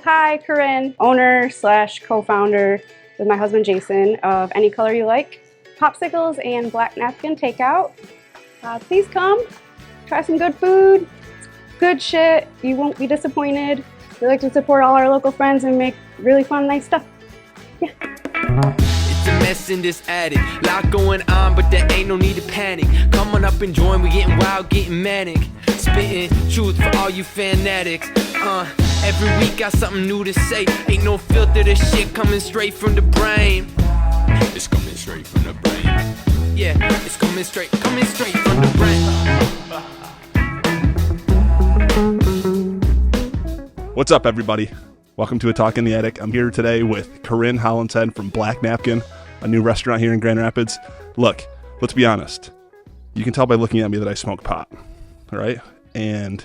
Hi, Korin, owner slash co-founder with my husband Jason of Any Color You Like, Popsicles and Black Napkin Takeout. Please come, try some good food, good shit. You won't be disappointed. We like to support all our local friends and make really fun, nice stuff. Yeah. It's a mess in this attic. Lot going on, but there ain't no need to panic. Come on up and join. We getting wild, getting manic. Spitting truth for all you fanatics. Every week got something new to say. Ain't no filter, this shit coming straight from the brain. It's coming straight from the brain. Yeah, it's coming straight from the brain. What's up, everybody? Welcome to A Talk in the Attic. I'm here today with Korin Hollinshead from Black Napkin, a new restaurant here in Grand Rapids. Look, let's be honest. You can tell by looking at me that I smoke pot, all right? And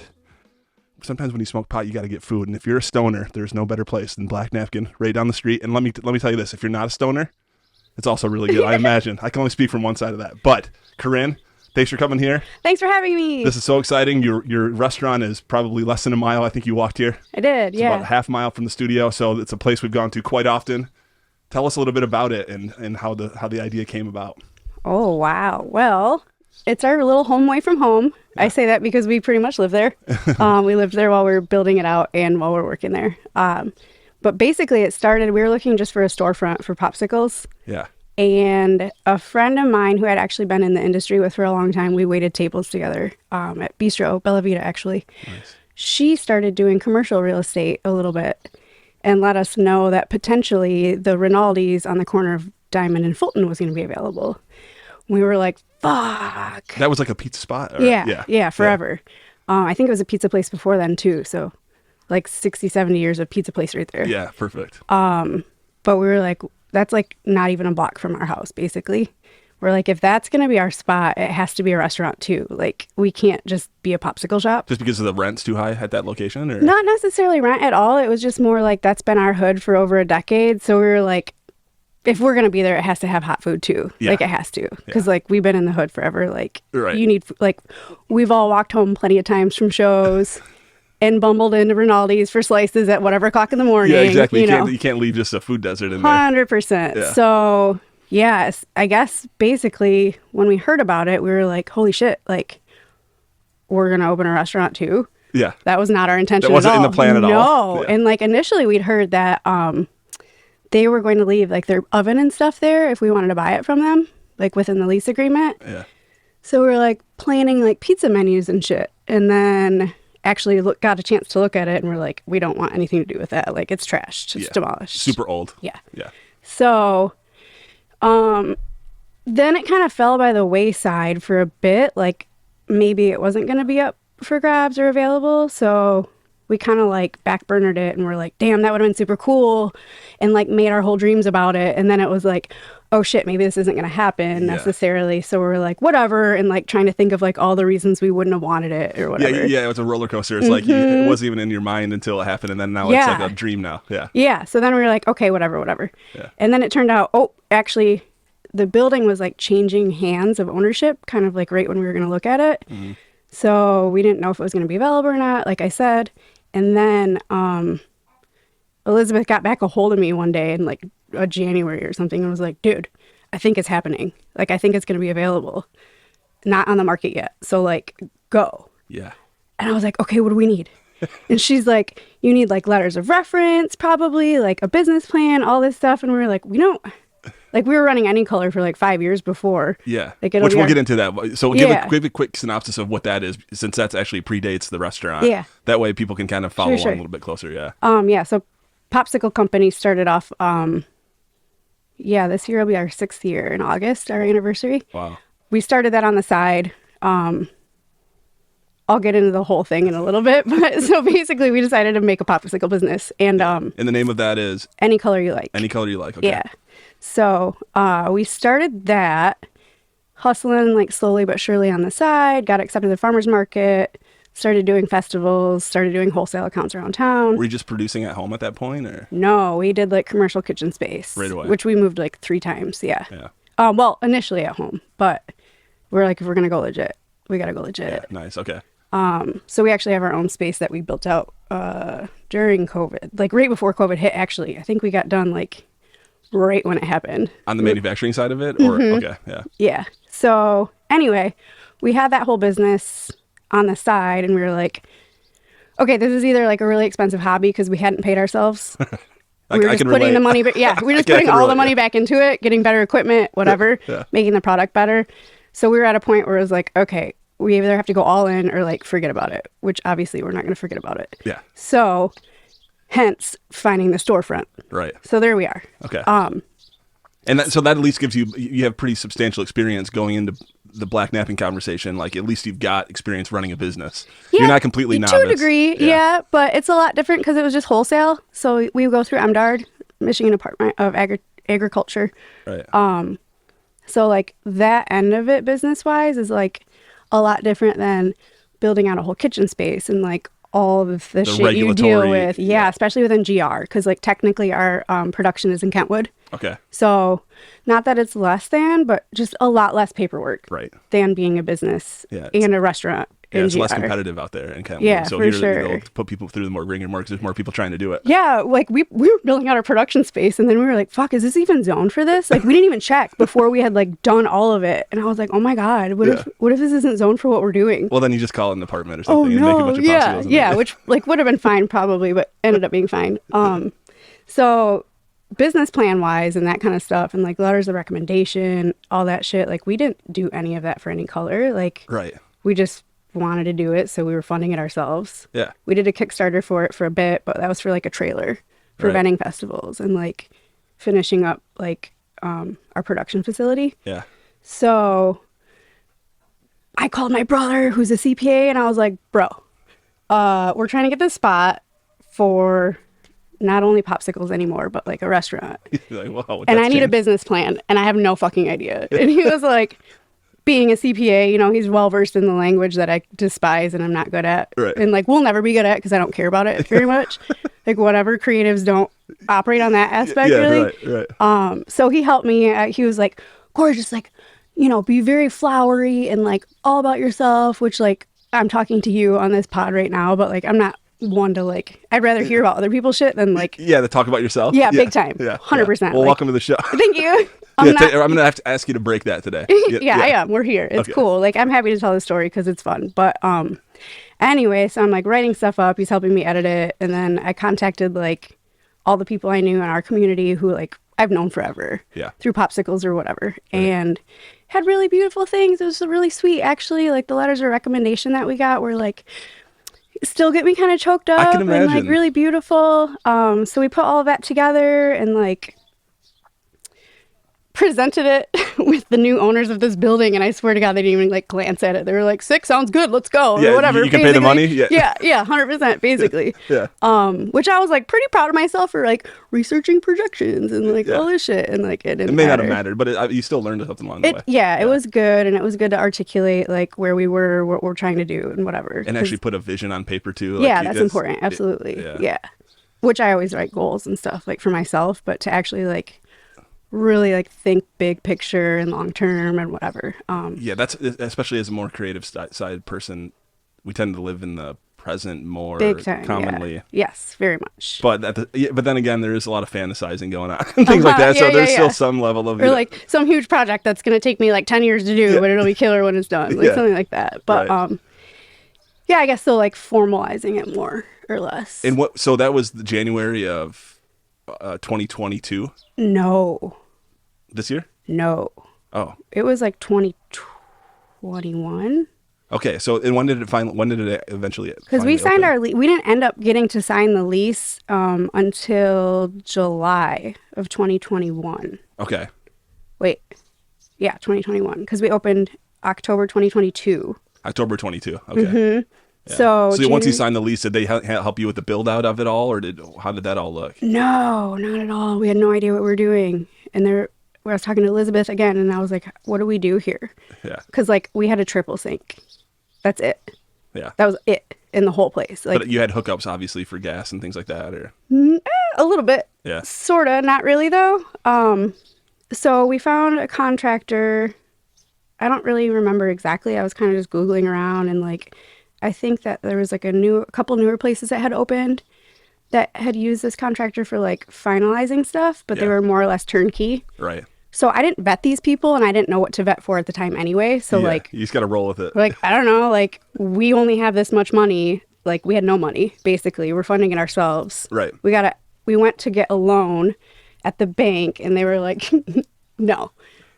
sometimes when you smoke pot, you got to get food. And if you're a stoner, there's no better place than Black Napkin right down the street. And let me tell you this. If you're not a stoner, it's also really good, I imagine. I can only speak from one side of that. But, Korin, thanks for coming here. Thanks for having me. This is so exciting. Your restaurant is probably less than a mile. I think you walked here. I did, yeah. It's about a half mile from the studio, so it's a place we've gone to quite often. Tell us a little bit about it and how the idea came about. Oh, wow. Well, it's our little home away from home. Yeah. I say that because we pretty much live there. We lived there while we were building it out and while we're working there. But basically it started, we were looking just for a storefront for Popsicles. Yeah. And a friend of mine who had actually been in the industry with for a long time, we waited tables together at Bistro, Bella Vita actually. Nice. She started doing commercial real estate a little bit and let us know that potentially the Rinaldi's on the corner of Diamond and Fulton was going to be available. We were like, fuck. That was like a pizza spot? Yeah, forever. Yeah. I think it was a pizza place before then too. So like 60, 70 years of pizza place right there. Yeah, perfect. But we were like, that's like not even a block from our house, basically. We're like, if that's going to be our spot, it has to be a restaurant too. Like, we can't just be a popsicle shop. Just because of the rent's too high at that location? Or? Not necessarily rent at all. It was just more like that's been our hood for over a decade. So we were like, if we're going to be there, it has to have hot food too. Yeah. Like, it has to. Because, like, we've been in the hood forever. Like, right. You need, like, we've all walked home plenty of times from shows and bumbled into Rinaldi's for slices at whatever o'clock in the morning. Yeah, exactly. You can't leave just a food desert in there. 100%. Yeah. So, yes, I guess basically when we heard about it, we were like, holy shit, like, we're going to open a restaurant too. Yeah. That was not our intention at all. That wasn't in the plan at all. No. Yeah. And, like, initially we'd heard that they were going to leave, like, their oven and stuff there if we wanted to buy it from them, like, within the lease agreement. Yeah. So we were, like, planning, like, pizza menus and shit. And then actually got a chance to look at it and we're like, we don't want anything to do with that. Like, it's trashed. It's demolished. Super old. Yeah. Yeah. So, then it kind of fell by the wayside for a bit. Like, maybe it wasn't going to be up for grabs or available. So we kind of like backburnered it and we're like, damn, that would have been super cool. And like made our whole dreams about it. And then it was like, oh shit, maybe this isn't going to happen necessarily. So we're like, whatever. And like trying to think of like all the reasons we wouldn't have wanted it or whatever. Yeah, it was a roller coaster. It's like, it wasn't even in your mind until it happened. And then now it's like a dream now. Yeah. Yeah. So then we were like, okay, whatever. Yeah. And then it turned out, actually the building was like changing hands of ownership, kind of like right when we were going to look at it. Mm-hmm. So we didn't know if it was going to be available or not, like I said. And then Elizabeth got back a hold of me one day in like January or something and was like, dude, I think it's happening. Like, I think it's going to be available. Not on the market yet. So, like, go. Yeah. And I was like, okay, what do we need? And she's like, you need, like, letters of reference, probably, like, a business plan, all this stuff. And we were like, we don't... Like, we were running Any Color for, like, 5 years before. Yeah. Like, which we'll get into that. So give a quick synopsis of what that is, since that's actually predates the restaurant. Yeah. That way people can kind of follow along a little bit closer, yeah. So Popsicle Company started off... this year will be our 6th year in August, our anniversary. Wow. We started that on the side. I'll get into the whole thing in a little bit. But so basically we decided to make a popsicle business. And and the name of that is? Any Color You Like. Any Color You Like, okay. Yeah. So we started that, hustling like slowly but surely on the side, got accepted to the farmer's market, started doing festivals, started doing wholesale accounts around town. Were you just producing at home at that point, or? No, we did like commercial kitchen space. Right away. Which we moved like 3 times, yeah. Yeah. Well, initially at home, but we're like, if we're going to go legit, we got to go legit. Yeah, nice, okay. So we actually have our own space that we built out during COVID, like right before COVID hit. Actually, I think we got done like right when it happened. On the manufacturing side of it, or okay, yeah, Yeah. So anyway, we had that whole business on the side, and we were like, okay, this is either like a really expensive hobby because we hadn't paid ourselves. We were just putting the money, we were just putting all the money back into it, getting better equipment, whatever, making the product better. So we were at a point where it was like, okay, we either have to go all in or like forget about it, which obviously we're not going to forget about it. Yeah. So hence finding the storefront. Right. So there we are. Okay. And so that at least gives you have pretty substantial experience going into the Black Napkin conversation. Like at least you've got experience running a business. Yeah, you're not completely novice. To a degree, yeah, but it's a lot different because it was just wholesale. So we go through MDARD, Michigan Department of Agriculture. Right. So like that end of it business wise is like a lot different than building out a whole kitchen space and like all of the shit you deal with. Yeah, especially within GR because like technically our production is in Kentwood. Okay. So not that it's less than, but just a lot less paperwork than being a business and a restaurant. Yeah, it's less competitive out there in Kentwood. Yeah, so for here sure. they'll put people through the more ringer marks. There's more people trying to do it. Yeah, like we were building out our production space and then we were like, fuck, is this even zoned for this? Like we didn't even check before we had like done all of it. And I was like, oh my God, what if this isn't zoned for what we're doing? Well, then you just call it an apartment or something and make a bunch of popsicles. Yeah, which like would have been fine probably, but ended up being fine. So business plan wise and that kind of stuff and like letters of recommendation, all that shit, like we didn't do any of that for any color. Like we just wanted to do it, so we were funding it ourselves. Yeah. We did a Kickstarter for it for a bit, but that was for like a trailer for vending festivals and like finishing up like our production facility. Yeah. So I called my brother who's a CPA and I was like, bro, we're trying to get this spot for not only popsicles anymore, but like a restaurant. Like, wow, and I need a business plan and I have no fucking idea. And he was like, being a CPA, you know, he's well versed in the language that I despise and I'm not good at. Right. And like, we'll never be good at because I don't care about it very much. Like, whatever, creatives don't operate on that aspect, really. Right. So he helped me. He was like, Corey, just like, you know, be very flowery and like all about yourself, which like I'm talking to you on this pod right now, but like I'm not one to like, I'd rather hear about other people's shit than like. Yeah, to talk about yourself. Yeah, big time. Yeah. 100%. Well, like, welcome to the show. Thank you. I'm going to have to ask you to break that today. Yeah, I am. We're here. It's cool. Like, I'm happy to tell the story because it's fun. But anyway, so I'm like writing stuff up. He's helping me edit it. And then I contacted like all the people I knew in our community who like I've known forever through Popsicles or whatever. And had really beautiful things. It was really sweet. Actually, like the letters of recommendation that we got were like, still get me kind of choked up. I can imagine. And like really beautiful. So we put all of that together and like presented it with the new owners of this building, and I swear to God, they didn't even like glance at it. They were like, "Sick, sounds good, let's go," or whatever. You can pay the money. Yeah, 100%, basically. Yeah. Which I was like pretty proud of myself for like researching projections and like all this shit, and like it didn't. It may not have mattered, but you still learned something along the way. Yeah, it was good, and it was good to articulate like where we were, what we're trying to do, and whatever. And actually put a vision on paper too. Like, yeah, that's important. Absolutely. Yeah. Which I always write goals and stuff like for myself, but to actually like really like think big picture and long term and whatever. Yeah, that's especially as a more creative side person, we tend to live in the present more big time, commonly. Yeah. Yes, very much. But but then again, there is a lot of fantasizing going on and things like that. So there's still some level of or like some huge project that's going to take me like 10 years to do, but it'll be killer when it's done, like something like that. But yeah, I guess so, like formalizing it more or less. And so that was the January of 2022. No. This year? No. Oh. It was like 2021. Okay, so and when did it eventually? Because we signed our lease. We didn't end up getting to sign the lease until July of 2021. Okay. Wait. Yeah, 2021. Because we opened October 2022. October 22. Okay. Mm-hmm. Yeah. So once you signed the lease, did they help you with the build out of it all, or how did that all look? No, not at all. We had no idea what we were doing, and I was talking to Elizabeth again, and I was like, "What do we do here?" Yeah. Because like we had a triple sink. That's it. Yeah. That was it in the whole place. Like, but you had hookups obviously for gas and things like that, or a little bit. Yeah. Sorta, not really though. So we found a contractor. I don't really remember exactly. I was kind of just Googling around and like I think that there was like a couple newer places that had opened that had used this contractor for like finalizing stuff, but they Yeah. were more or less turnkey. Right. So I didn't vet these people, and I didn't know what to vet for at the time anyway. So Yeah, like, you just got to roll with it. like, I don't know, like we only have this much money. Like we had no money, basically. We're funding it ourselves. Right. We went to get a loan at the bank, and they were like, no,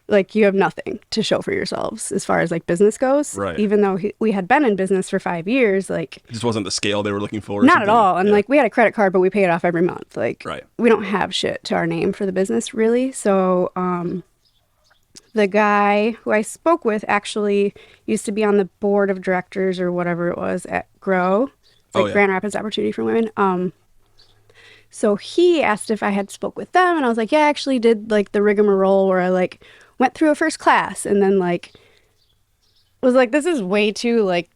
like you have nothing to show for yourselves as far as like business goes. Right. Even though we had been in business for 5 years, like It just wasn't the scale they were looking for. Or not something. at all. And Yeah. like we had a credit card, but we paid it off every month. Like Right. we don't have shit to our name for the business really. So the guy who I spoke with actually used to be on the board of directors or whatever it was at Grow, like yeah. Grand Rapids Opportunity for Women. So he asked if I had spoke with them, and I was like, yeah, I actually did like the rigmarole where I like went through a first class and then like was like, this is way too like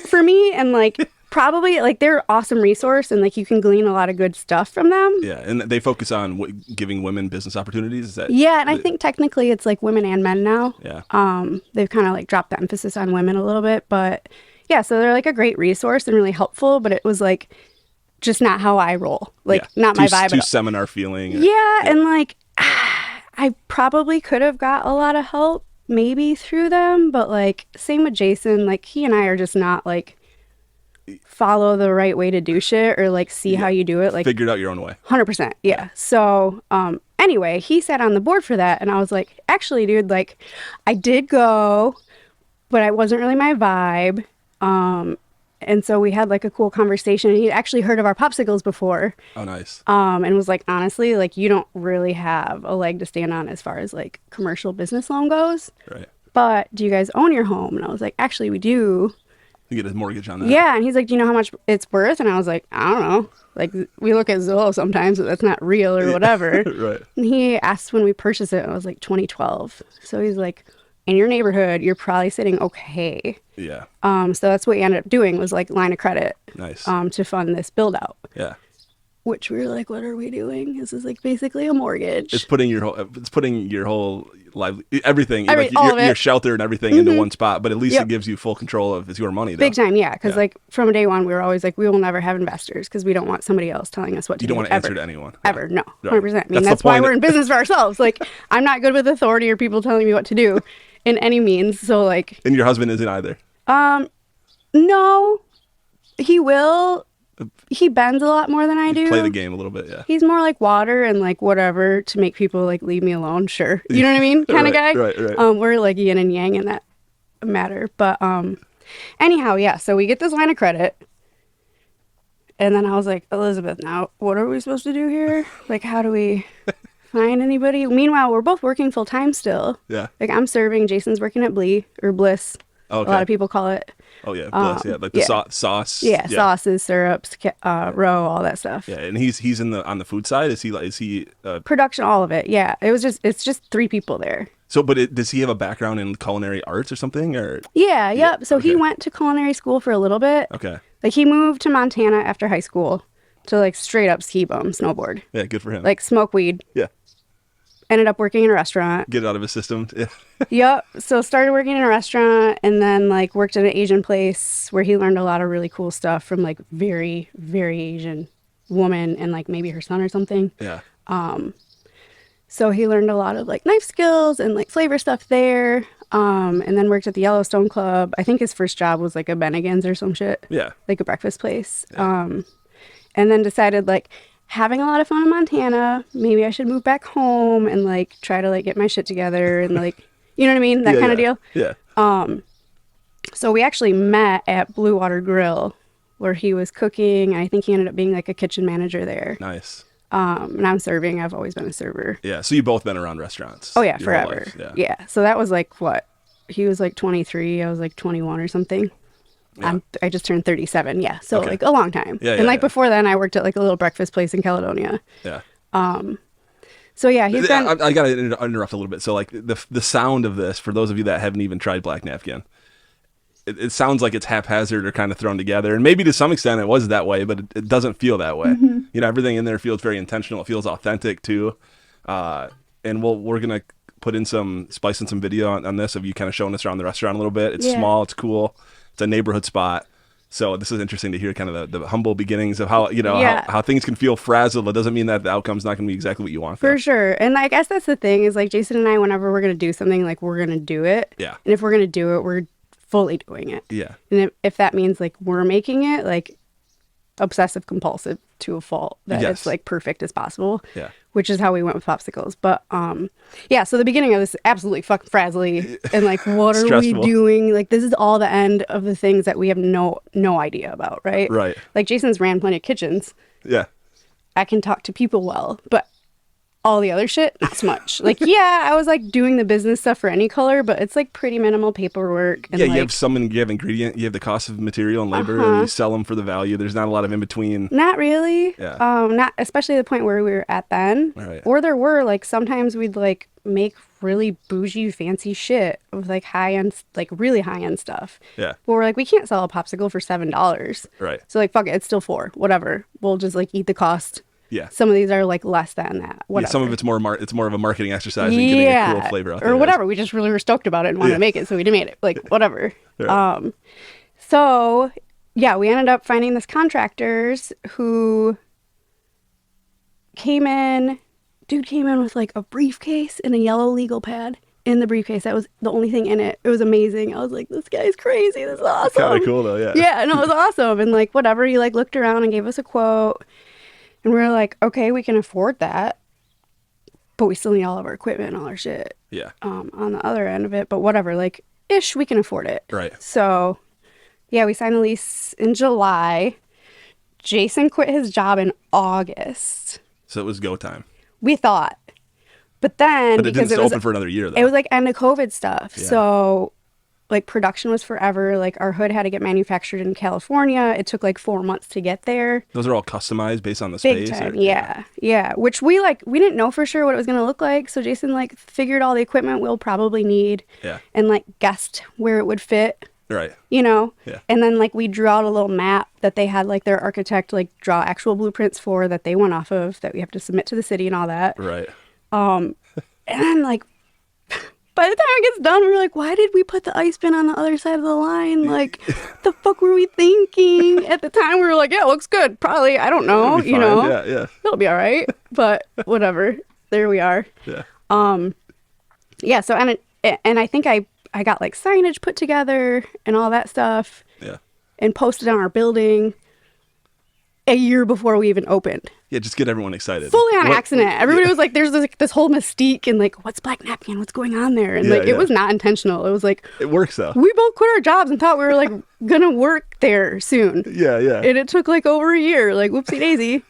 for me, and like probably like they're an awesome resource and like you can glean a lot of good stuff from them. Yeah, and they focus on giving women business opportunities. Is that? Yeah, and I think technically it's like women and men now. Yeah. They've kind of like dropped the emphasis on women a little bit, but yeah, so they're like a great resource and really helpful, but it was like just not how I roll. Like Yeah. not my vibe. Too seminar feeling. Yeah, and like I probably could have got a lot of help maybe through them, but like same with Jason, like he and I are just not like follow the right way to do shit or like see how you do it, like Figure it out your own way. 100%. Yeah. So anyway, he sat on the board for that, and I was like, actually dude, like I did go, but it wasn't really my vibe. And so we had like a cool conversation, and he'd actually heard of our Popsicles before. Oh, nice. And was like, honestly, like you don't really have a leg to stand on as far as like commercial business loan goes. Right. But do you guys own your home? And I was like, actually, we do. You get a mortgage on that. Yeah. And he's like, do you know how much it's worth? And I was like, I don't know. Like we look at Zillow sometimes, but that's not real or whatever. Right. And he asked when we purchased it. It was like 2012. So he's like, in your neighborhood, you're probably sitting okay. Yeah. So that's what we ended up doing was like line of credit. Nice. To fund this build out. Yeah. Which we were like, what are we doing? This is like basically a mortgage. It's putting your whole life, everything, like all of it. your shelter and everything into one spot. But at least it gives you full control of it's your money. Though. Big time, yeah. Because Yeah. like from day one, we were always like, we will never have investors because we don't want somebody else telling us what to You do. don't want to answer to anyone. Ever, no, Right. 100%. I mean, That's the that's why point. we're in business for ourselves. Like, I'm not good with authority or people telling me what to do in any means. So like, And your husband isn't either. no, he will. He bends a lot more than I do. Play the game a little bit. Yeah. He's more like water and like whatever to make people like leave me alone. Sure. You know what I mean? Kind of guy. Right. We're like yin and yang in that matter. But anyhow, yeah. So we get this line of credit. And then I was like, Elizabeth, now what are we supposed to do here? Like, how do we find anybody? Meanwhile, we're both working full time still. Yeah. Like I'm serving, Jason's working at Blee or Bliss. Okay. A lot of people call it. Oh yeah, Bliss, yeah, like the sauce. Yeah, sauces, syrups, roe, all that stuff. Yeah, and he's on the food side. Is he Production, all of it. Yeah, it's just 3 people there. So, but does he have a background in culinary arts or something? Or Yeah, yep. So he okay. went to culinary school for a little bit. Okay. Like he moved to Montana after high school to like straight up ski bum snowboard, Yeah, good for him. like smoke weed. Yeah, Ended up working in a restaurant. get it out of his system. Yeah. Yep. So started working in a restaurant and then like worked at an Asian place where he learned a lot of really cool stuff from like very, very Asian woman and like maybe her son or something. Yeah. So he learned a lot of like knife skills and like flavor stuff there. And then worked at the Yellowstone Club. I think his first job was like a Bennigan's or some shit. Yeah. Like a breakfast place. And then decided like having a lot of fun in Montana, maybe I should move back home and like try to like get my shit together and like, you know what I mean? That kind of deal. Yeah. So we actually met at Blue Water Grill where he was cooking. I think he ended up being like a kitchen manager there. Nice. And I'm serving. I've always been a server. Yeah. So you both been around restaurants. Oh yeah, your whole forever. life. Yeah. So that was like what? He was like 23. I was like 21 or something. Yeah. I just turned 37. Yeah. So Okay. like a long time. Yeah, and like before then I worked at like a little breakfast place in Caledonia. Yeah. So yeah, he's been. I gotta interrupt a little bit. So like the sound of this, for those of you that haven't even tried Black Napkin, it sounds like it's haphazard or kind of thrown together, and maybe to some extent it was that way, but it doesn't feel that way. Mm-hmm. You know, everything in there feels very intentional. It feels authentic too. And we're gonna put in some spice and some video on this of you kind of showing us around the restaurant a little bit. It's Yeah. small, it's cool. It's a neighborhood spot. So this is interesting to hear kind of the humble beginnings of how, how things can feel frazzled. It doesn't mean that the outcome's not going to be exactly what you want. For sure. And I guess that's the thing is like Jason and I, whenever we're going to do something, like we're going to do it. Yeah. And if we're going to do it, we're fully doing it. Yeah. And if that means like we're making it like obsessive compulsive to a fault, that it's like perfect as possible. Yeah. Which is how we went with Popsicles. But so the beginning of this is absolutely fucking frazzly and like what are we doing? Like this is all the end of the things that we have no idea about, right? Right. Like Jason's ran plenty of kitchens. Yeah. I can talk to people well, but all the other shit, not so much. Like, yeah, I was like doing the business stuff for any color, but it's like pretty minimal paperwork. And yeah, like, you have ingredient, you have the cost of material and labor, and you sell them for the value. There's not a lot of in between. Not really. Yeah. Not especially the point where we were at then. Right. Or there were like sometimes we'd like make really bougie fancy shit with like high end, like really high end stuff. Yeah. But we're like, we can't sell a popsicle for $7. Right. So like, fuck it, it's still $4. Whatever. We'll just like eat the cost. Yeah. Some of these are like less than that. Whatever. Yeah, some of it's more of a marketing exercise and getting a cool flavor out there. Or whatever. We just really were stoked about it and wanted to make it, so we made it. Like whatever. Right. So yeah, we ended up finding this contractors who came in with like a briefcase and a yellow legal pad in the briefcase. That was the only thing in it. It was amazing. I was like, this guy's crazy. This is awesome. Kind of cool though, yeah. Yeah, no, it was awesome. And like whatever, he like looked around and gave us a quote. And we were like, okay, we can afford that, but we still need all of our equipment and all our shit. Yeah. On the other end of it, but whatever, like, ish, we can afford it. Right. So, yeah, we signed the lease in July. Jason quit his job in August. So it was go time. We thought. But then, but it didn't open for another year, though. It was like end of COVID stuff. Yeah. So, like, production was forever. Like, our hood had to get manufactured in California. It took like 4 months to get there. Those are all customized based on the Big space? time, yeah. Which we didn't know for sure what it was going to look like. So Jason like figured all the equipment we'll probably need. Yeah. And like guessed where it would fit. Right. Yeah. And then like we drew out a little map that they had like their architect like draw actual blueprints for that they went off of that we have to submit to the city and all that. Right. And then like by the time it gets done, we're like, why did we put the ice bin on the other side of the line? Like, the fuck were we thinking? At the time, we were like, yeah, it looks good. Probably, I don't know, It'll be fine. Yeah. It'll be all right. But whatever. There we are. Yeah. Yeah, so, and I think I got like signage put together and all that stuff. Yeah. And posted on our building a year before we even opened. Yeah, just get everyone excited. Fully on accident. Everybody was like, there's this whole mystique and like, what's Black Napkin? What's going on there? And it was not intentional. It was like, it works though. We both quit our jobs and thought we were like gonna work there soon. Yeah. And it took like over a year, like whoopsie daisy.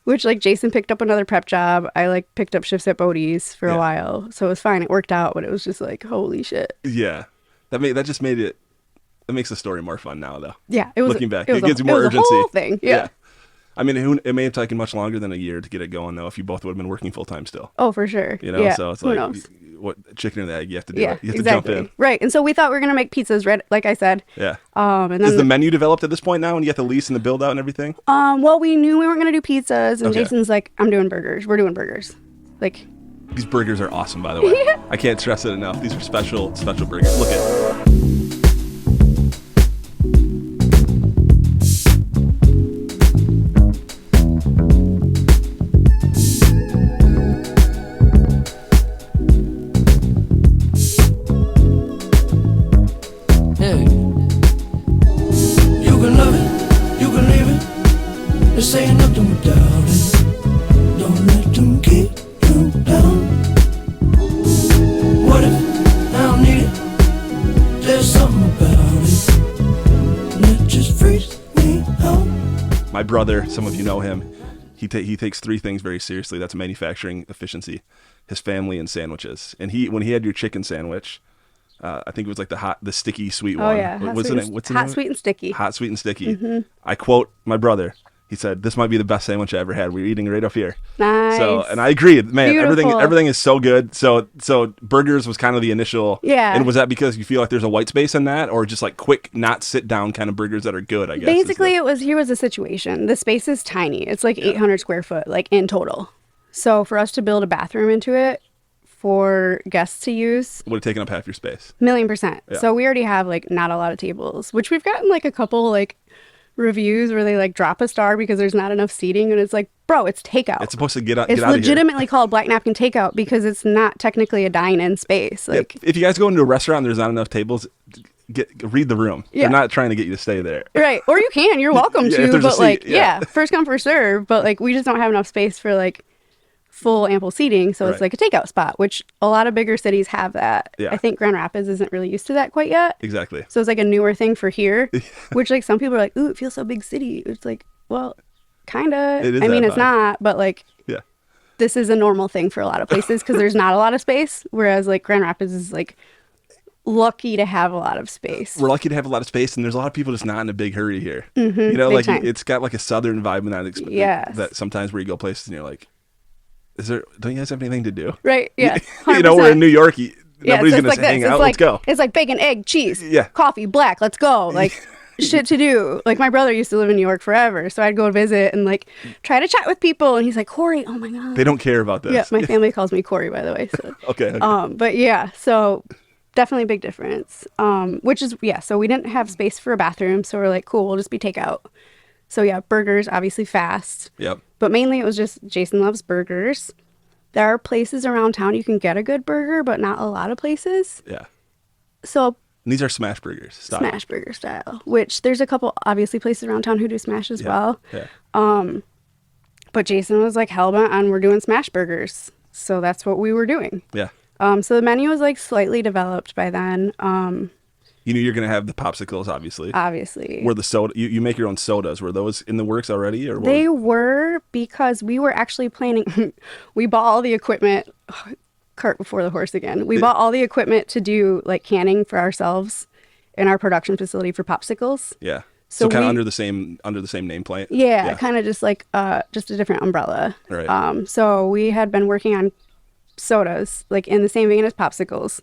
Which like Jason picked up another prep job. I like picked up shifts at Bodie's for a while. So it was fine. It worked out, but it was just like, holy shit. Yeah. That makes the story more fun now though. Yeah. It was looking back. It gives you more urgency. The whole thing. Yeah. I mean, it may have taken much longer than a year to get it going, though, if you both would have been working full time still. Oh, for sure. So it's like, what chicken or the egg? You have to do it. You have to jump in. Right. And so we thought we were going to make pizzas, right? Like I said. Yeah. And then Is the menu developed at this point now, and you get the lease and the build out and everything? Well, we knew we weren't going to do pizzas, and Jason's like, I'm doing burgers. We're doing burgers. Like, these burgers are awesome, by the way. I can't stress it enough. These are special burgers. Look at it. Say nothing without it. Don't let them keep you down. What if I don't need it? There's something about it that just freaks me out. My brother, some of you know him. He takes three things very seriously. That's manufacturing efficiency, his family, and sandwiches. And when he had your chicken sandwich, I think it was like the sticky sweet one. Oh yeah, What's the name? Hot, sweet, and sticky. Hot, sweet, and sticky. Mm-hmm. I quote my brother. He said, "This might be the best sandwich I ever had. We're eating right up here." Nice. So, and I agree, man. Beautiful. Everything is so good. So burgers was kind of the initial. Yeah. And was that because you feel like there's a white space in that, or just like quick, not sit down kind of burgers that are good? I guess. Basically, here was the situation. The space is tiny. It's like 800 square foot, like in total. So for us to build a bathroom into it, for guests to use. Would have taken up half your space. 1,000,000%. Yeah. So we already have like not a lot of tables, which we've gotten like a couple like reviews where they like drop a star because there's not enough seating, and it's like, bro, it's takeout. It's supposed to get out It's of here. legitimately called Black Napkin Takeout because it's not technically a dine-in space. Like, If you guys go into a restaurant and there's not enough tables, read the room. Yeah. They're not trying to get you to stay there. right. Or you can, you're welcome Yeah, if to, there's a but seat, like, yeah. first come, first serve. But like, we just don't have enough space for like full ample seating. So it's Right. like a takeout spot, which a lot of bigger cities have that. Yeah. I think Grand Rapids isn't really used to that quite yet. Exactly. So it's like a newer thing for here, which like some people are like, ooh, it feels so big city. It's like, well, kind of. It is I mean, that it's vibe. not, but like, Yeah. this is a normal thing for a lot of places because there's not a lot of space. Whereas like Grand Rapids is like lucky to have a lot of space. We're lucky to have a lot of space, and there's a lot of people just not in a big hurry here. You know, big like time. it's got like a southern vibe in that. Yes. That sometimes where you go places and you're like, don't you guys have anything to do? Right. Yeah. You know, we're in New York. Yeah, Nobody's so going it's to like hang this. out. It's Let's go. It's like bacon, egg, cheese, Yeah. coffee, black. Let's go. Like shit to do. Like my brother used to live in New York forever, so I'd go visit and like try to chat with people, and he's like, Corey, oh my god. They don't care about this. Yeah, my family calls me Corey, by the way. So. Okay. But yeah, so definitely a big difference. Which is so we didn't have space for a bathroom, so we're like, cool, we'll just be takeout. So yeah, burgers obviously fast. Yep. But mainly it was just Jason loves burgers. There are places around town you can get a good burger, but not a lot of places. Yeah. So And these are smash burgers. Style. smash burger style, which there's a couple obviously places around town who do smash as well. Yeah. But Jason was like hellbent on we're doing smash burgers. So that's what we were doing. Yeah. So the menu was like slightly developed by then. You knew you're going to have the popsicles, obviously. Obviously. Were the soda? You make your own sodas. Were those in the works already, or what They was- were because we were actually planning. We bought all the equipment. Cart before the horse again. We bought all the equipment to do like canning for ourselves in our production facility for popsicles. Yeah. So So, kind of we- under the same nameplate. Yeah, kind of just like just a different umbrella. Right. So we had been working on sodas like in the same vein as popsicles.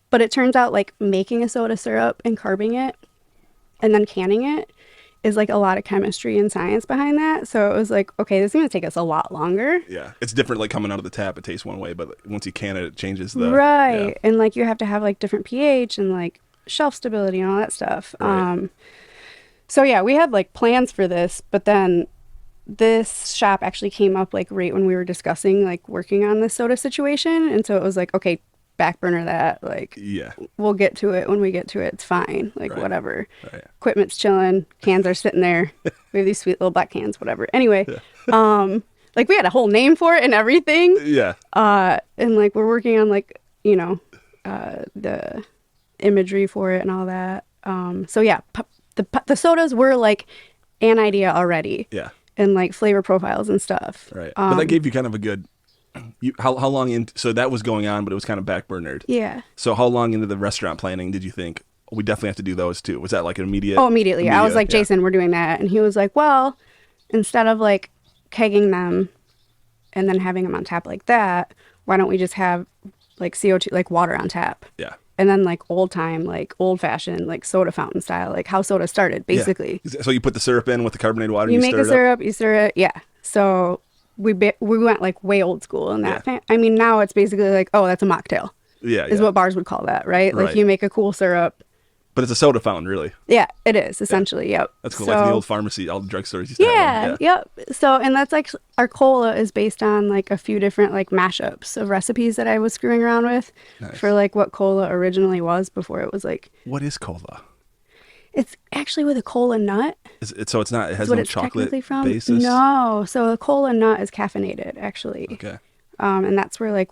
But it turns out like making a soda syrup and carbing it and then canning it is like a lot of chemistry and science behind that. So it was like, okay, this is going to take us a lot longer. Yeah. It's different. Like coming out of the tap, it tastes one way, but once you can it, it changes the Right. Yeah. And like you have to have like different pH and like shelf stability and all that stuff. Right. So yeah, we had like plans for this, but then this shop actually came up like right when we were discussing like working on this soda situation. And so it was like, okay, back burner that, like Yeah. we'll get to it when we get to it. It's fine. Like Right. whatever. Right. Equipment's chilling. Cans are sitting there. We have these sweet little black cans, whatever. Anyway, like we had a whole name for it and everything. Yeah. And like we're working on like, the imagery for it and all that. So yeah, the sodas were like an idea already. Yeah. And like flavor profiles and stuff. Right. But that gave you kind of a good. How long in? So that was going on, but it was kind of backburnered. Yeah. So how long into the restaurant planning did you think we definitely have to do those too? Was that like an immediate? Oh, immediately. I was like, yeah. Jason, we're doing that. And he was like, well, instead of like kegging them and then having them on tap like that, why don't we just have like CO2, like water on tap? Yeah. And then like old time, like old fashioned, like soda fountain style, like how soda started, basically. Yeah. So you put the syrup in with the carbonated water. You and make stir the it up? syrup, you stir it. Yeah. So we went like way old school in that. Yeah. I mean, now it's basically like, oh, that's a mocktail. Yeah. Is what bars would call that, right? Like Right. you make a cool syrup. But it's a soda fountain, really. Yeah, it is essentially. Yep. That's cool. So, Like the old pharmacy, all the drugstores used to yeah, have them. yep. So, and that's like our cola is based on like a few different like mashups of recipes that I was screwing around with Nice. for like what cola originally was before it was like, What is cola? it's actually with a cola nut. So it's not. It has Is what no it's chocolate technically from. basis. No, so the cola nut is caffeinated actually. Okay. And that's where like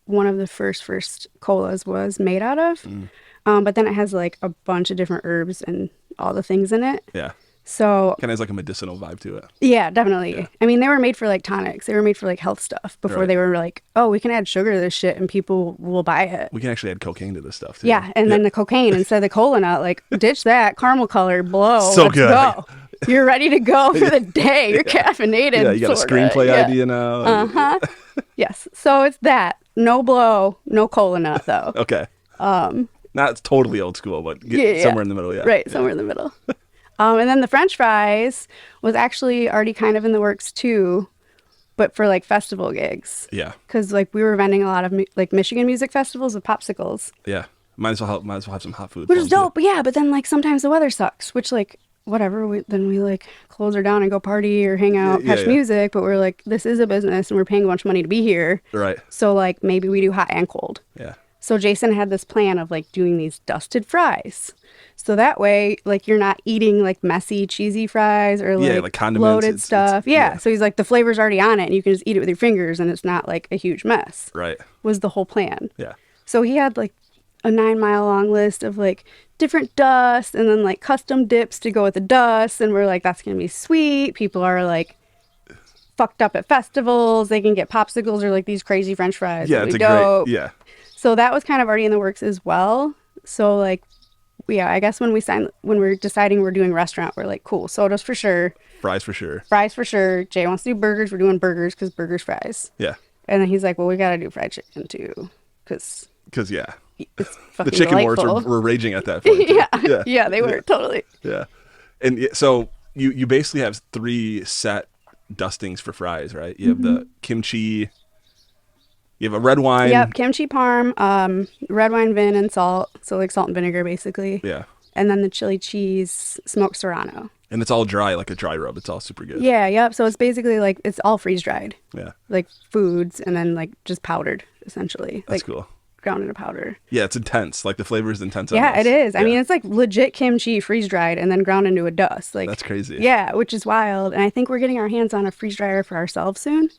one of the first colas was made out of. Mm. But then it has like a bunch of different herbs and all the things in it. Yeah. So Kind of has like a medicinal vibe to it. yeah, definitely. Yeah. I mean, they were made for like tonics. They were made for like health stuff before Right. they were like, oh, we can add sugar to this shit and people will buy it. We can actually add cocaine to this stuff too. Yeah, and then the cocaine instead of the cola nut, like ditch that caramel color, blow. So let's good. go. You're ready to go for the day. You're caffeinated. Yeah, you got a sorta. screenplay Yeah. idea now. Uh-huh. Yes. So it's that. No blow, no cola nut though. Okay. Not totally old school, but Yeah. somewhere in the middle. Yeah. Right, somewhere in the middle. And then the French fries was actually already kind of in the works too. but for like festival gigs. Yeah. Because like we were vending a lot of like Michigan music festivals with popsicles, Yeah. Might as well have some hot food. which for is 'em, too. dope. But yeah, but then like sometimes the weather sucks, which like whatever. Then we like close her down and go party or hang out, Yeah, catch yeah. music. But we're like, this is a business and we're paying a bunch of money to be here. Right. So like maybe we do hot and cold. Yeah. So Jason had this plan of like doing these dusted fries. So that way, like you're not eating like messy, cheesy fries or Yeah, like, like condiments, loaded it's- stuff. yeah. Yeah. So he's like, the flavor's already on it and you can just eat it with your fingers and it's not like a huge mess. Right. Was the whole plan. Yeah. So he had like a 9-mile long list of like different dust and then like custom dips to go with the dust. And we're like, that's going to be sweet. People are like fucked up at festivals. They can get popsicles or like these crazy French fries. Yeah. Really It's a dope. great. Yeah. So that was kind of already in the works as well. So like, yeah, I guess when we're deciding we're doing restaurant, we're like, cool, sodas for sure, Fries for sure. fries for sure. Jay wants to do burgers. We're doing burgers because burgers, fries. Yeah. And then he's like, well, we got to do fried chicken too because Because yeah, it's the fucking chicken wars delightful. were raging at that point. too. Yeah, yeah, they were totally. Yeah. And so you basically have 3 set dustings for fries, right? You have the kimchi, you have a red wine. Yep, kimchi parm, red wine, vin, and salt. So like salt and vinegar, basically. Yeah. And then the chili cheese smoked serrano. And it's all dry, like a dry rub. It's all super good. Yeah, yep. So it's basically like it's all freeze dried, Yeah. like foods, and then like just powdered, essentially. That's like cool. ground into powder. Yeah, it's intense. Like the flavor is intense. on Yeah, this. it is. I Yeah. mean, it's like legit kimchi freeze dried and then ground into a dust. Like That's crazy. Yeah, which is wild. And I think we're getting our hands on a freeze dryer for ourselves soon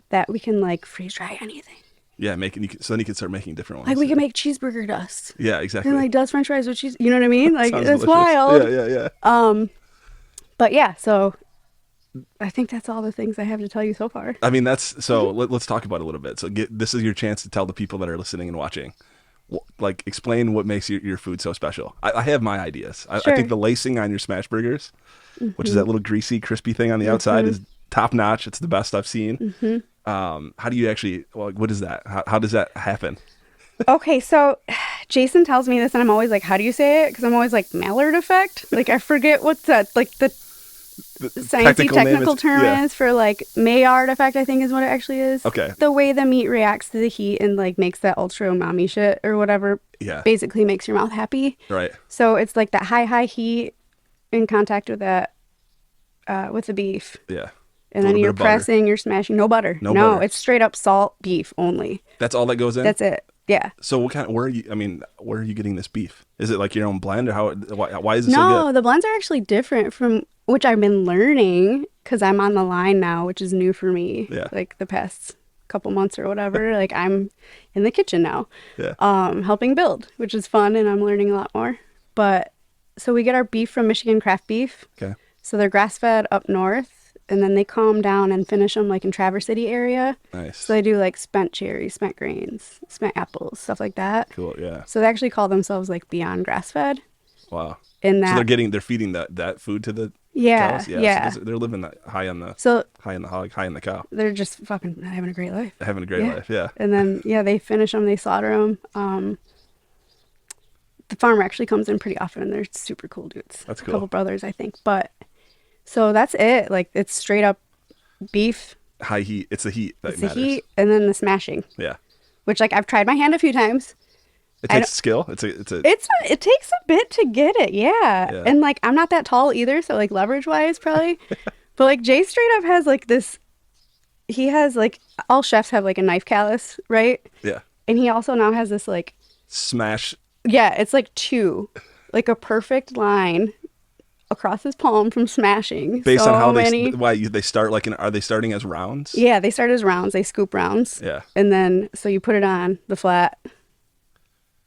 that we can like freeze dry anything. Yeah, so then you can start making different ones. Like we can make cheeseburger dust. Yeah, exactly. And like dust French fries with cheese. You know what I mean? Like Sounds it's delicious. wild. Yeah. But yeah, so I think that's all the things I have to tell you so far. I mean, that's so. Let's talk about it a little bit. So, this is your chance to tell the people that are listening and watching, like, explain what makes your food so special. I have my ideas. I Sure. think the lacing on your smash burgers, which is that little greasy, crispy thing on the outside, is top notch. It's the best I've seen. How do you actually? Well, what is that? How does that happen? Okay, so Jason tells me this, and I'm always like, "How do you say it?" Because I'm always like Maillard effect. Like I forget what's that. Like the sciencey technical term yeah. is for like Maillard effect. I think is what it actually is. Okay. The way the meat reacts to the heat and like makes that ultra umami shit or whatever. Yeah. Basically makes your mouth happy. Right. So it's like that high heat in contact with that with the beef. Yeah. And A then little you're bit of butter. pressing, you're smashing. No butter. No butter. It's straight up salt beef only. That's all that goes in. That's it. Yeah. So what kind? Where are you? I mean, where are you getting this beef? Is it like your own blend, or how? Why is it so No, good? the blends are actually different from which I've been learning because I'm on the line now, which is new for me. Yeah. Like the past couple months or whatever. Like I'm in the kitchen now, Yeah. helping build, which is fun, and I'm learning a lot more. But so we get our beef from Michigan Craft Beef. Okay. So they're grass fed up north, and then they calm down and finish them like in Traverse City area. Nice. So they do like spent cherries, spent grains, spent apples, stuff like that. Cool. Yeah. So they actually call themselves like Beyond Grass Fed. Wow. In that, So they're feeding that food to the yeah, cows? yeah. So they're living that high on the So high in the hog, high in the cow, they're just fucking having a great life. having a great Yeah. life. Yeah. And then they finish them, they slaughter them. The farmer actually comes in pretty often, and they're super cool dudes. That's A cool. couple brothers, I think. But so that's it. Like it's straight up beef. High heat. It's the heat that It's the matters. heat, and then the smashing. Yeah. Which like I've tried my hand a few times. It I takes skill. It's a. It takes a bit to get it, yeah. Yeah. And like I'm not that tall either, so like leverage wise probably. But like Jay straight up has like this. He has like all chefs have like a knife callus, right? Yeah. And he also now has this like Smash. yeah, it's like like a perfect line across his palm from smashing. Based so on how many. they start like are they starting as rounds? Yeah, they start as rounds. They scoop rounds. Yeah. And then so you put it on the flat,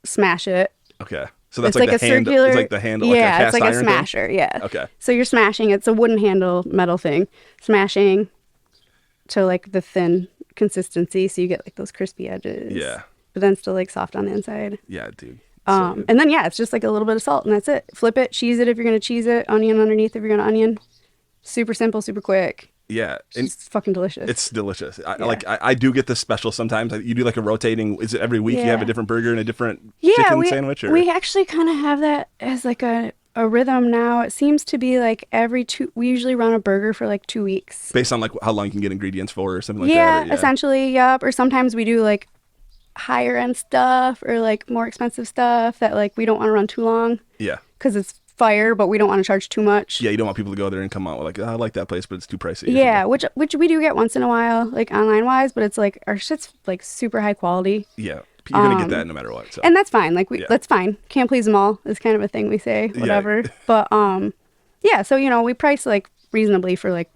smash it. Okay. So that's It's like the a handle. circular. It's like the handle. Yeah, like a it's cast like a iron thing? smasher. Yeah. Okay. So you're smashing. It's a wooden handle metal thing. Smashing to like the thin consistency, so you get like those crispy edges. Yeah. But then still like soft on the inside. Yeah, dude. So good. And then it's just like a little bit of salt and that's it. Flip it, cheese it if you're gonna cheese it, onion underneath if you're gonna onion. Super simple, super quick. Yeah, and It's fucking delicious. it's delicious. I do get this special sometimes. You do like a rotating. Is it every week? You have Yeah. a different burger and a different yeah, chicken we sandwich? Or? we actually kind of have that as like a a rhythm now. It seems to be like we usually run a burger for like 2 weeks. Based on like how long you can get ingredients for or something like Yeah, that? Or, yeah, essentially, yep. Or sometimes we do like higher end stuff or like more expensive stuff that like we don't want to run too long yeah. because it's fire, but we don't want to charge too much. Yeah, you don't want people to go there and come out with like, oh, I like that place, but it's too pricey. Yeah, which we do get once in a while, like online wise, but it's like our shit's like super high quality. Yeah, you're gonna get that no matter what. So. And that's fine. Like Yeah. that's fine. Can't please them all is kind of a thing we say, whatever. But yeah, so we price like reasonably for like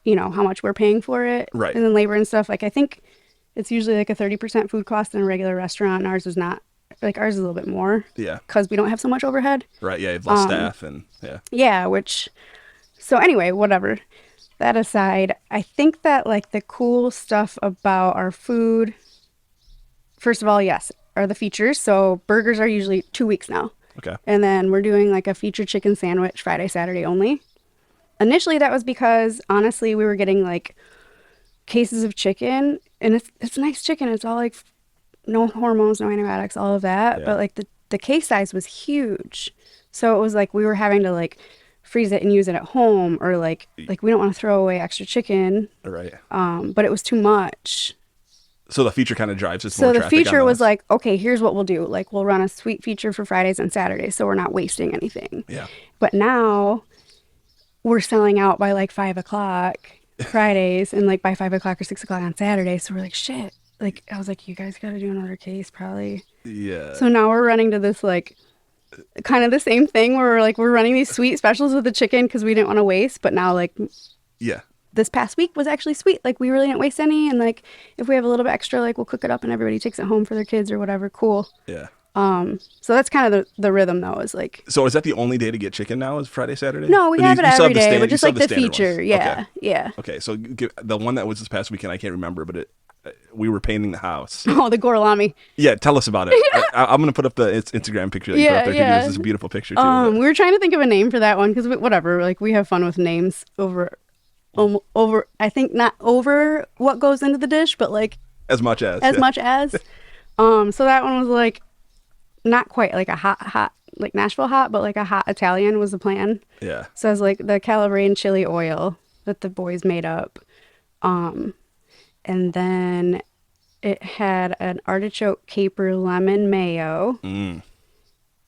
how much we're paying for it. Right. And then labor and stuff. Like I think it's usually like a 30% food cost in a regular restaurant. And ours is not. Like ours is a little bit more. Yeah. Because we don't have so much overhead. Right. Yeah, you have less staff and yeah. Yeah, so anyway, whatever. That aside, I think that like the cool stuff about our food, first of all, yes, are the features. So burgers are usually 2 weeks now. Okay. And then we're doing like a featured chicken sandwich Friday, Saturday only. Initially, that was because honestly, we were getting like cases of chicken, and it's nice chicken. It's all like no hormones, no antibiotics, all of that. Yeah. But like the case size was huge, so it was like we were having to like freeze it and use it at home, or like we don't want to throw away extra chicken. Right. But it was too much. So the feature kind of drives us So more the traffic feature on was those. like, okay, here's what we'll do. Like we'll run a sweet feature for Fridays and Saturdays, so we're not wasting anything. Yeah. But now we're selling out by like 5:00 Fridays and like by 5:00 or 6:00 on Saturday. So we're like, shit. Like I was like, you guys got to do another case probably. Yeah. So now we're running to this like kind of the same thing where we're running these sweet specials with the chicken because we didn't want to waste. But now like Yeah. this past week was actually sweet. Like we really didn't waste any. And like if we have a little bit extra, like we'll cook it up and everybody takes it home for their kids or whatever. Cool. Yeah. So that's kind of the rhythm though, is like, So is that the only day to get chicken now? Is Friday, Saturday? no, we Or have you it still every the day, standard- but you just still like have the standard feature. ones? Yeah. Okay. Yeah. Okay, so the one that was this past weekend, I can't remember, but we were painting the house. Oh, the gorlami. Yeah, tell us about it. I'm going to put up the Instagram picture that you put up there too, because it's a beautiful picture too. We were trying to think of a name for that one because whatever, like we have fun with names over, I think not over what goes into the dish, but like As much as. much as. So that one was like not quite like a hot, like Nashville hot, but like a hot Italian was the plan. Yeah. So it was like the Calabrian chili oil that the boys made up. And then it had an artichoke caper lemon mayo. Mm.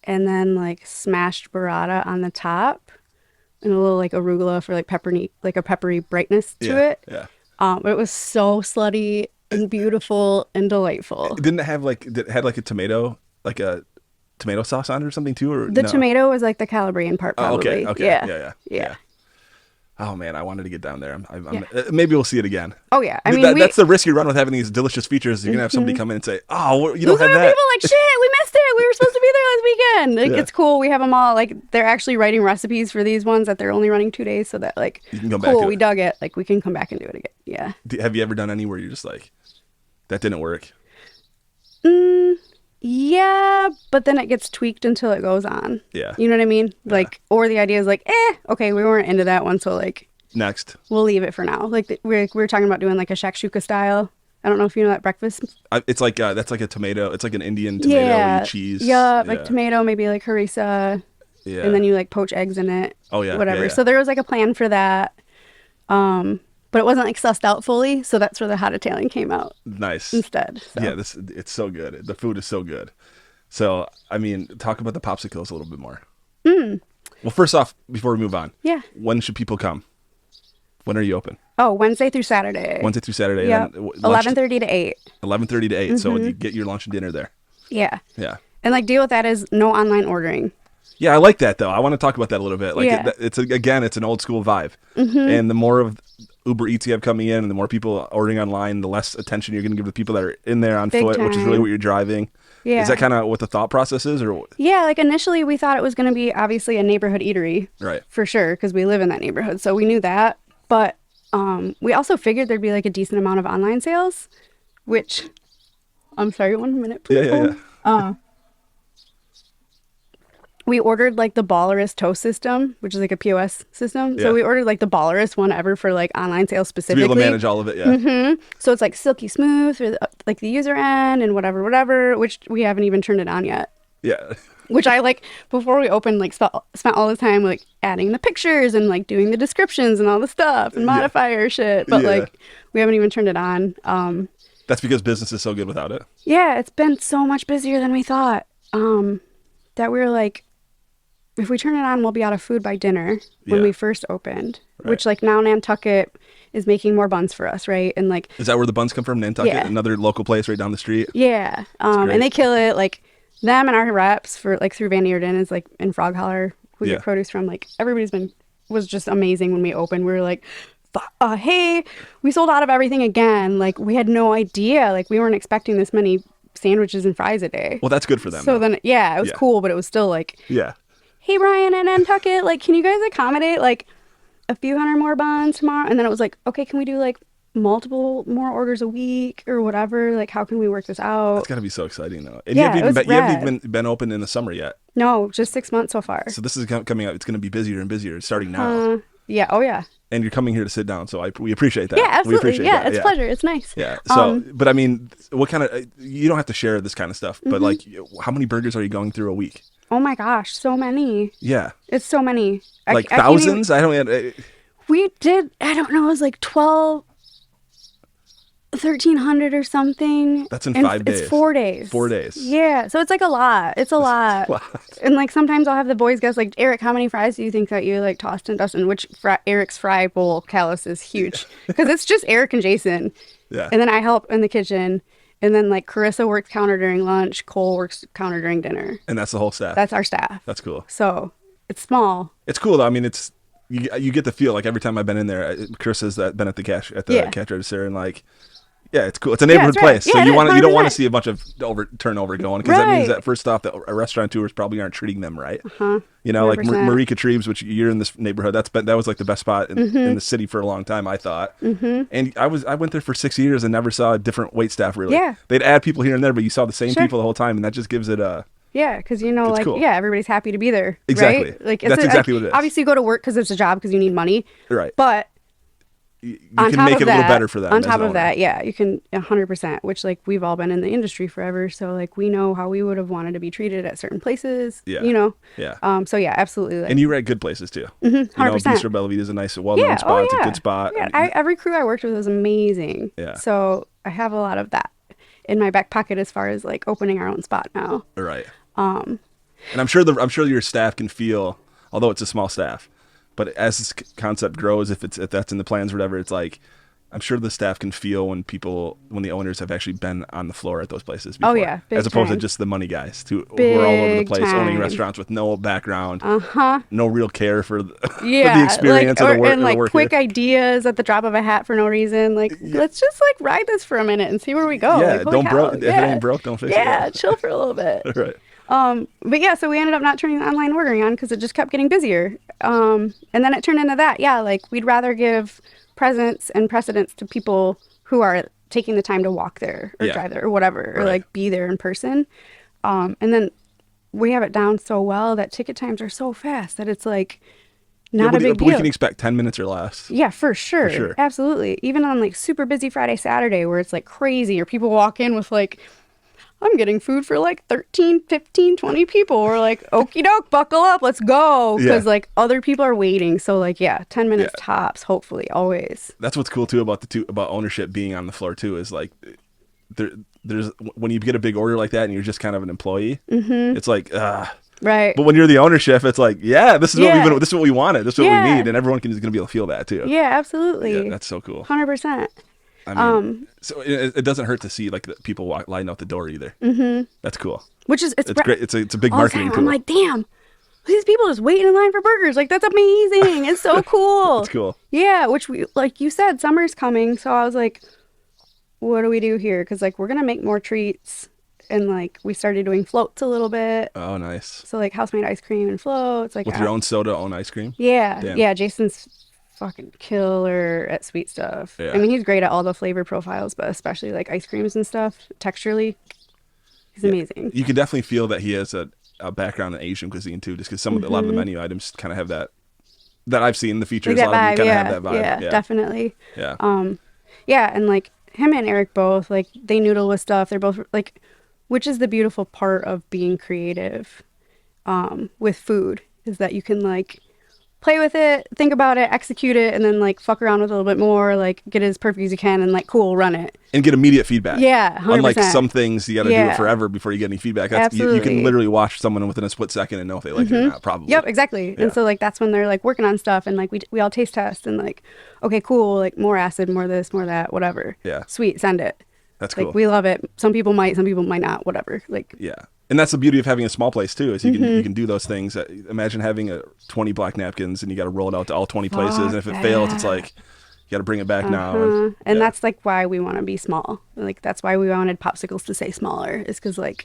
And then like smashed burrata on the top. And a little like arugula for like a peppery brightness to it. Yeah. But it was so slutty and beautiful and delightful. Didn't it have had like a tomato sauce on it or something too? Or The no? tomato was like the Calabrian part Oh, probably. okay. Yeah. Oh man, I wanted to get down there. Maybe we'll see it again. Oh yeah, I mean that's the risk you run with having these delicious features. You're gonna have somebody come in and say, "Oh, you don't those have are that." people like, shit, we missed it. We were supposed to be there last weekend. Like Yeah. it's cool. We have them all. Like they're actually writing recipes for these ones that they're only running 2 days, so that like You can come back cool. to We it. dug it. Like we can come back and do it again. Yeah. Have you ever done any where you're just like, that didn't work? Yeah, but then it gets tweaked until it goes on. Yeah. You know what I mean? Like, or the idea is like, okay, we weren't into that one, so like Next, we'll leave it for now. Like we were talking about doing like a shakshuka style. I don't know if you know that breakfast. it's like that's like a tomato. It's like an Indian tomato cheese. Yeah, like tomato, maybe like harissa. Yeah. And then you like poach eggs in it. Oh, yeah, Whatever. yeah. So there was like a plan for that. But it wasn't like sussed out fully. So that's where the hot Italian came out Nice. instead. So. Yeah, it's so good. The food is so good. So I mean, talk about the popsicles a little bit more. Well, first off, before we move on, Yeah. when should people come? When are you open? Oh, Wednesday through Saturday. Wednesday through Saturday. Yeah. And then 11:30 to 8. 11:30 to 8. So you get your lunch and dinner there. Yeah. Yeah. And like deal with that is no online ordering. Yeah, I like that though. I want to talk about that a little bit. Like Yeah. it's an old school vibe. And the more of Uber Eats you have coming in, and the more people ordering online, the less attention you're going to give the people that are in there on Big foot, which is really time. what you're driving. Yeah. Is that kind of what the thought process is, or Yeah, like initially we thought it was going to be obviously a neighborhood eatery. right? For sure, because we live in that neighborhood. So we knew that. But we also figured there'd be like a decent amount of online sales, which I'm sorry, 1 minute, please. Yeah. We ordered like the ballerist toast system, which is like a POS system. Yeah. So we ordered like the ballerist one ever for like online sales To be specifically. able to manage all of it, yeah. So it's like silky smooth for like the user end and whatever, which we haven't even turned it on yet. Yeah. which I like before we opened, like spent all the time like adding the pictures and like doing the descriptions and all the stuff and modifier shit. But Yeah. like we haven't even turned it on. That's because business is so good without it. Yeah, it's been so much busier than we thought. That we were like, if we turn it on, we'll be out of food by dinner when Yeah. we first opened. Right. Which like now Nantucket is making more buns for us, right? And like Is that where the buns come from? Nantucket, Yeah. another local place right down the street. yeah, great. and they kill it. Like them and our reps for like through Van Eerden is like in Frog Holler, we Yeah. get produce from. Like was just amazing when we opened. We were like, hey, we sold out of everything again. Like we had no idea. Like we weren't expecting this many sandwiches and fries a day. Well, that's good for them. So though. then, yeah, it was Yeah. cool, but it was still like, Yeah. hey, Brian and Nantucket, like, can you guys accommodate like a few hundred more buns tomorrow? And then it was like, okay, can we do like multiple more orders a week or whatever? Like, how can we work this out? That's gotta be so exciting though. And Yeah, you it was haven't even rad. been open in the summer yet. No, just 6 months so far. So this is coming up. It's going to be busier and busier starting now. Yeah. Oh, yeah. And you're coming here to sit down, so we appreciate that. Yeah, We absolutely. appreciate Yeah, that. it's a pleasure. It's nice. Yeah. So, but I mean, what kind of? You don't have to share this kind of stuff, but like, how many burgers are you going through a week? Oh my gosh, so many. Yeah. It's so many. Like I can't even- thousands? I don't. We did, I don't know, it was like 1,300 or something. That's in And 5 days. It's 4 days. 4 days. Yeah, so it's like a lot. It's a lot. Wow. And like sometimes I'll have the boys guess like, Eric, how many fries do you think that you like tossed and dusted? Which Eric's fry bowl callus is huge because it's just Eric and Jason. Yeah. And then I help in the kitchen. And then like Carissa works counter during lunch. Cole works counter during dinner. And that's the whole staff. That's our staff. That's cool. So it's small. It's cool though. I mean, it's you get the feel like every time I've been in there. Chris has been at the cash register and like. Yeah, it's cool. It's a neighborhood it's right. place, so Yeah, you don't want to 100%. see a bunch of turnover going because that means Right. that first off, that restaurateurs probably aren't treating them right. Uh-huh. You know, like 100%. Marika Treves, which you're in this neighborhood. That was like the best spot in the city for a long time, I thought. Mm-hmm. And I went there for 6 years and never saw a different wait staff really. Yeah. They'd add people here and there, but you saw the same Sure. people the whole time, and that just gives it a. Yeah, because you know, It's like, cool. yeah, everybody's happy to be there. Exactly. Right? Like, That's exactly what it is. Obviously, you go to work because it's a job because you need money. Right. But You on can top make of it a little that, better for them. on as top an of owner. that, yeah, you can 100%. Which like we've all been in the industry forever, so like we know how we would have wanted to be treated at certain places. Yeah. You know. Yeah. So yeah, absolutely. Like, And you were at good places too. 100%. You know, Bistro Bellevue is a nice, well-known spot. It's a good spot. Yeah, every crew I worked with was amazing. Yeah. So I have a lot of that in my back pocket as far as like opening our own spot now. Right. And I'm sure your staff can feel, although it's a small staff, but as this concept grows, if that's in the plans or whatever, it's like I'm sure the staff can feel when the owners have actually been on the floor at those places before. Oh, yeah, big as opposed time. to just the money guys who are all over the Big place owning time. restaurants with no background, Uh-huh. no real care for the Yeah, experience like, of the work. and like quick ideas at the drop of a hat for no reason. Like, let's just like ride this for a minute and see where we go. Yeah, Like, holy don't cow. broke. If it ain't broke, don't fix Yeah, it. chill for a little bit. Right. But yeah, so we ended up not turning the online ordering on because it just kept getting busier. And then it turned into that. Yeah, like we'd rather give presents and precedence to people who are taking the time to walk there or Yeah. drive there or whatever, or Right. like be there in person. And then we have it down so well that ticket times are so fast that it's like not a big but deal. we can expect 10 minutes or less. Yeah, for sure. sure. Absolutely. Even on like super busy Friday, Saturday where it's like crazy or people walk in with like, I'm getting food for like 13, 15, 20 people. We're like, okie doke, buckle up, let's go. Because Yeah. like other people are waiting. So like, yeah, 10 minutes Yeah. tops, hopefully, always. That's what's cool too about about ownership being on the floor too is like there's when you get a big order like that and you're just kind of an employee, it's like Right. but when you're the ownership, it's like, yeah, this is Yeah. this is what we wanted, this is what Yeah. we need, and everyone is gonna be able to feel that too. Yeah, absolutely. Yeah, that's so cool. 100%. I mean, so it doesn't hurt to see like the people line out the door either. Mm-hmm. That's cool. Which is, It's great. It's a big all the marketing time, tool. I'm like, damn, these people just waiting in line for burgers. Like, that's amazing. It's so cool. It's cool. Yeah, which we, like you said, summer's coming. So I was like, what do we do here? Because, like, we're going to make more treats. And, like, we started doing floats a little bit. Oh, nice. So, like, house-made ice cream and floats. Like, With your own soda, own ice cream. Yeah. Damn. Yeah, Jason's fucking killer at sweet stuff. Yeah. I mean, he's great at all the flavor profiles, but especially, like, ice creams and stuff. Texturally, he's amazing. You can definitely feel that he has a background in Asian cuisine too, just because a lot of the menu items kind of have that I've seen in the features. Like that a lot of vibe, them kind yeah. of have that vibe. Yeah, definitely. Yeah. Yeah, and like him and Eric both, like they noodle with stuff. They're both like, which is the beautiful part of being creative, with food is that you can like play with it, think about it, execute it, and then like fuck around with it a little bit more, like get it as perfect as you can, and like cool, run it. And get immediate feedback. Yeah, 100%. Unlike some things, you got to do it forever before you get any feedback. You can literally watch someone within a split second and know if they like it or not, probably. Yep, exactly. Yeah. And so like that's when they're like working on stuff, and like we all taste test and like, okay, cool, like more acid, more this, more that, whatever. Yeah. Sweet, send it. That's cool. Like we love it. Some people might not, whatever. Like yeah. And that's the beauty of having a small place too, is you can do those things. Imagine having 20 black napkins and you got to roll it out to all 20 places, and if it fails, it's like you got to bring it back now. And that's like why we want to be small. Like that's why we wanted Popsicles to say smaller, is because like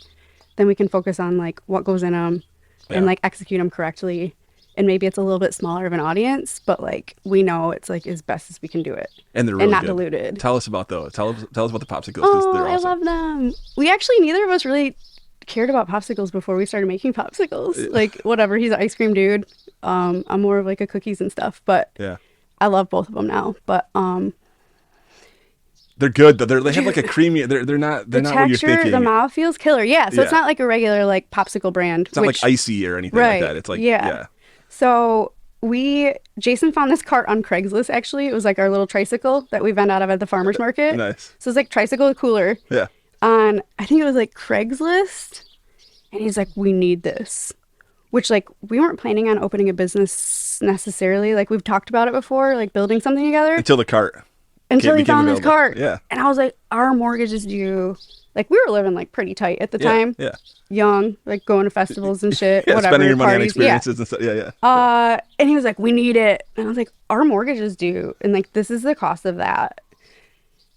then we can focus on like what goes in them and like execute them correctly. And maybe it's a little bit smaller of an audience, but like we know it's like as best as we can do it, and they're really not good. Diluted. Tell us about those. Tell us about the Popsicles. Oh, they're awesome. I love them. We actually neither of us really cared about Popsicles before we started making Popsicles. Yeah. Like whatever, he's an ice cream dude. I'm more of like a cookies and stuff, but yeah, I love both of them now. But they're good though. They have like a creamy. They're not the texture, what you're thinking. The mouth feels killer. Yeah, so it's not like a regular like popsicle brand. It's not like icy or anything like that. It's like yeah. So Jason found this cart on Craigslist. Actually, it was like our little tricycle that we vend out of at the farmers market. Nice. So it's like tricycle cooler. Yeah. On I think it was like Craigslist, and he's like, we need this, which like we weren't planning on opening a business necessarily. Like we've talked about it before, like building something together. Until the cart. Until he found this cart. Yeah. And I was like, our mortgage is due. Like we were living like pretty tight at the time. Yeah. Young, like going to festivals and shit. Yeah, whatever. Spending your money on parties. experiences and stuff. Yeah. And he was like, we need it. And I was like, our mortgage is due. And like, this is the cost of that.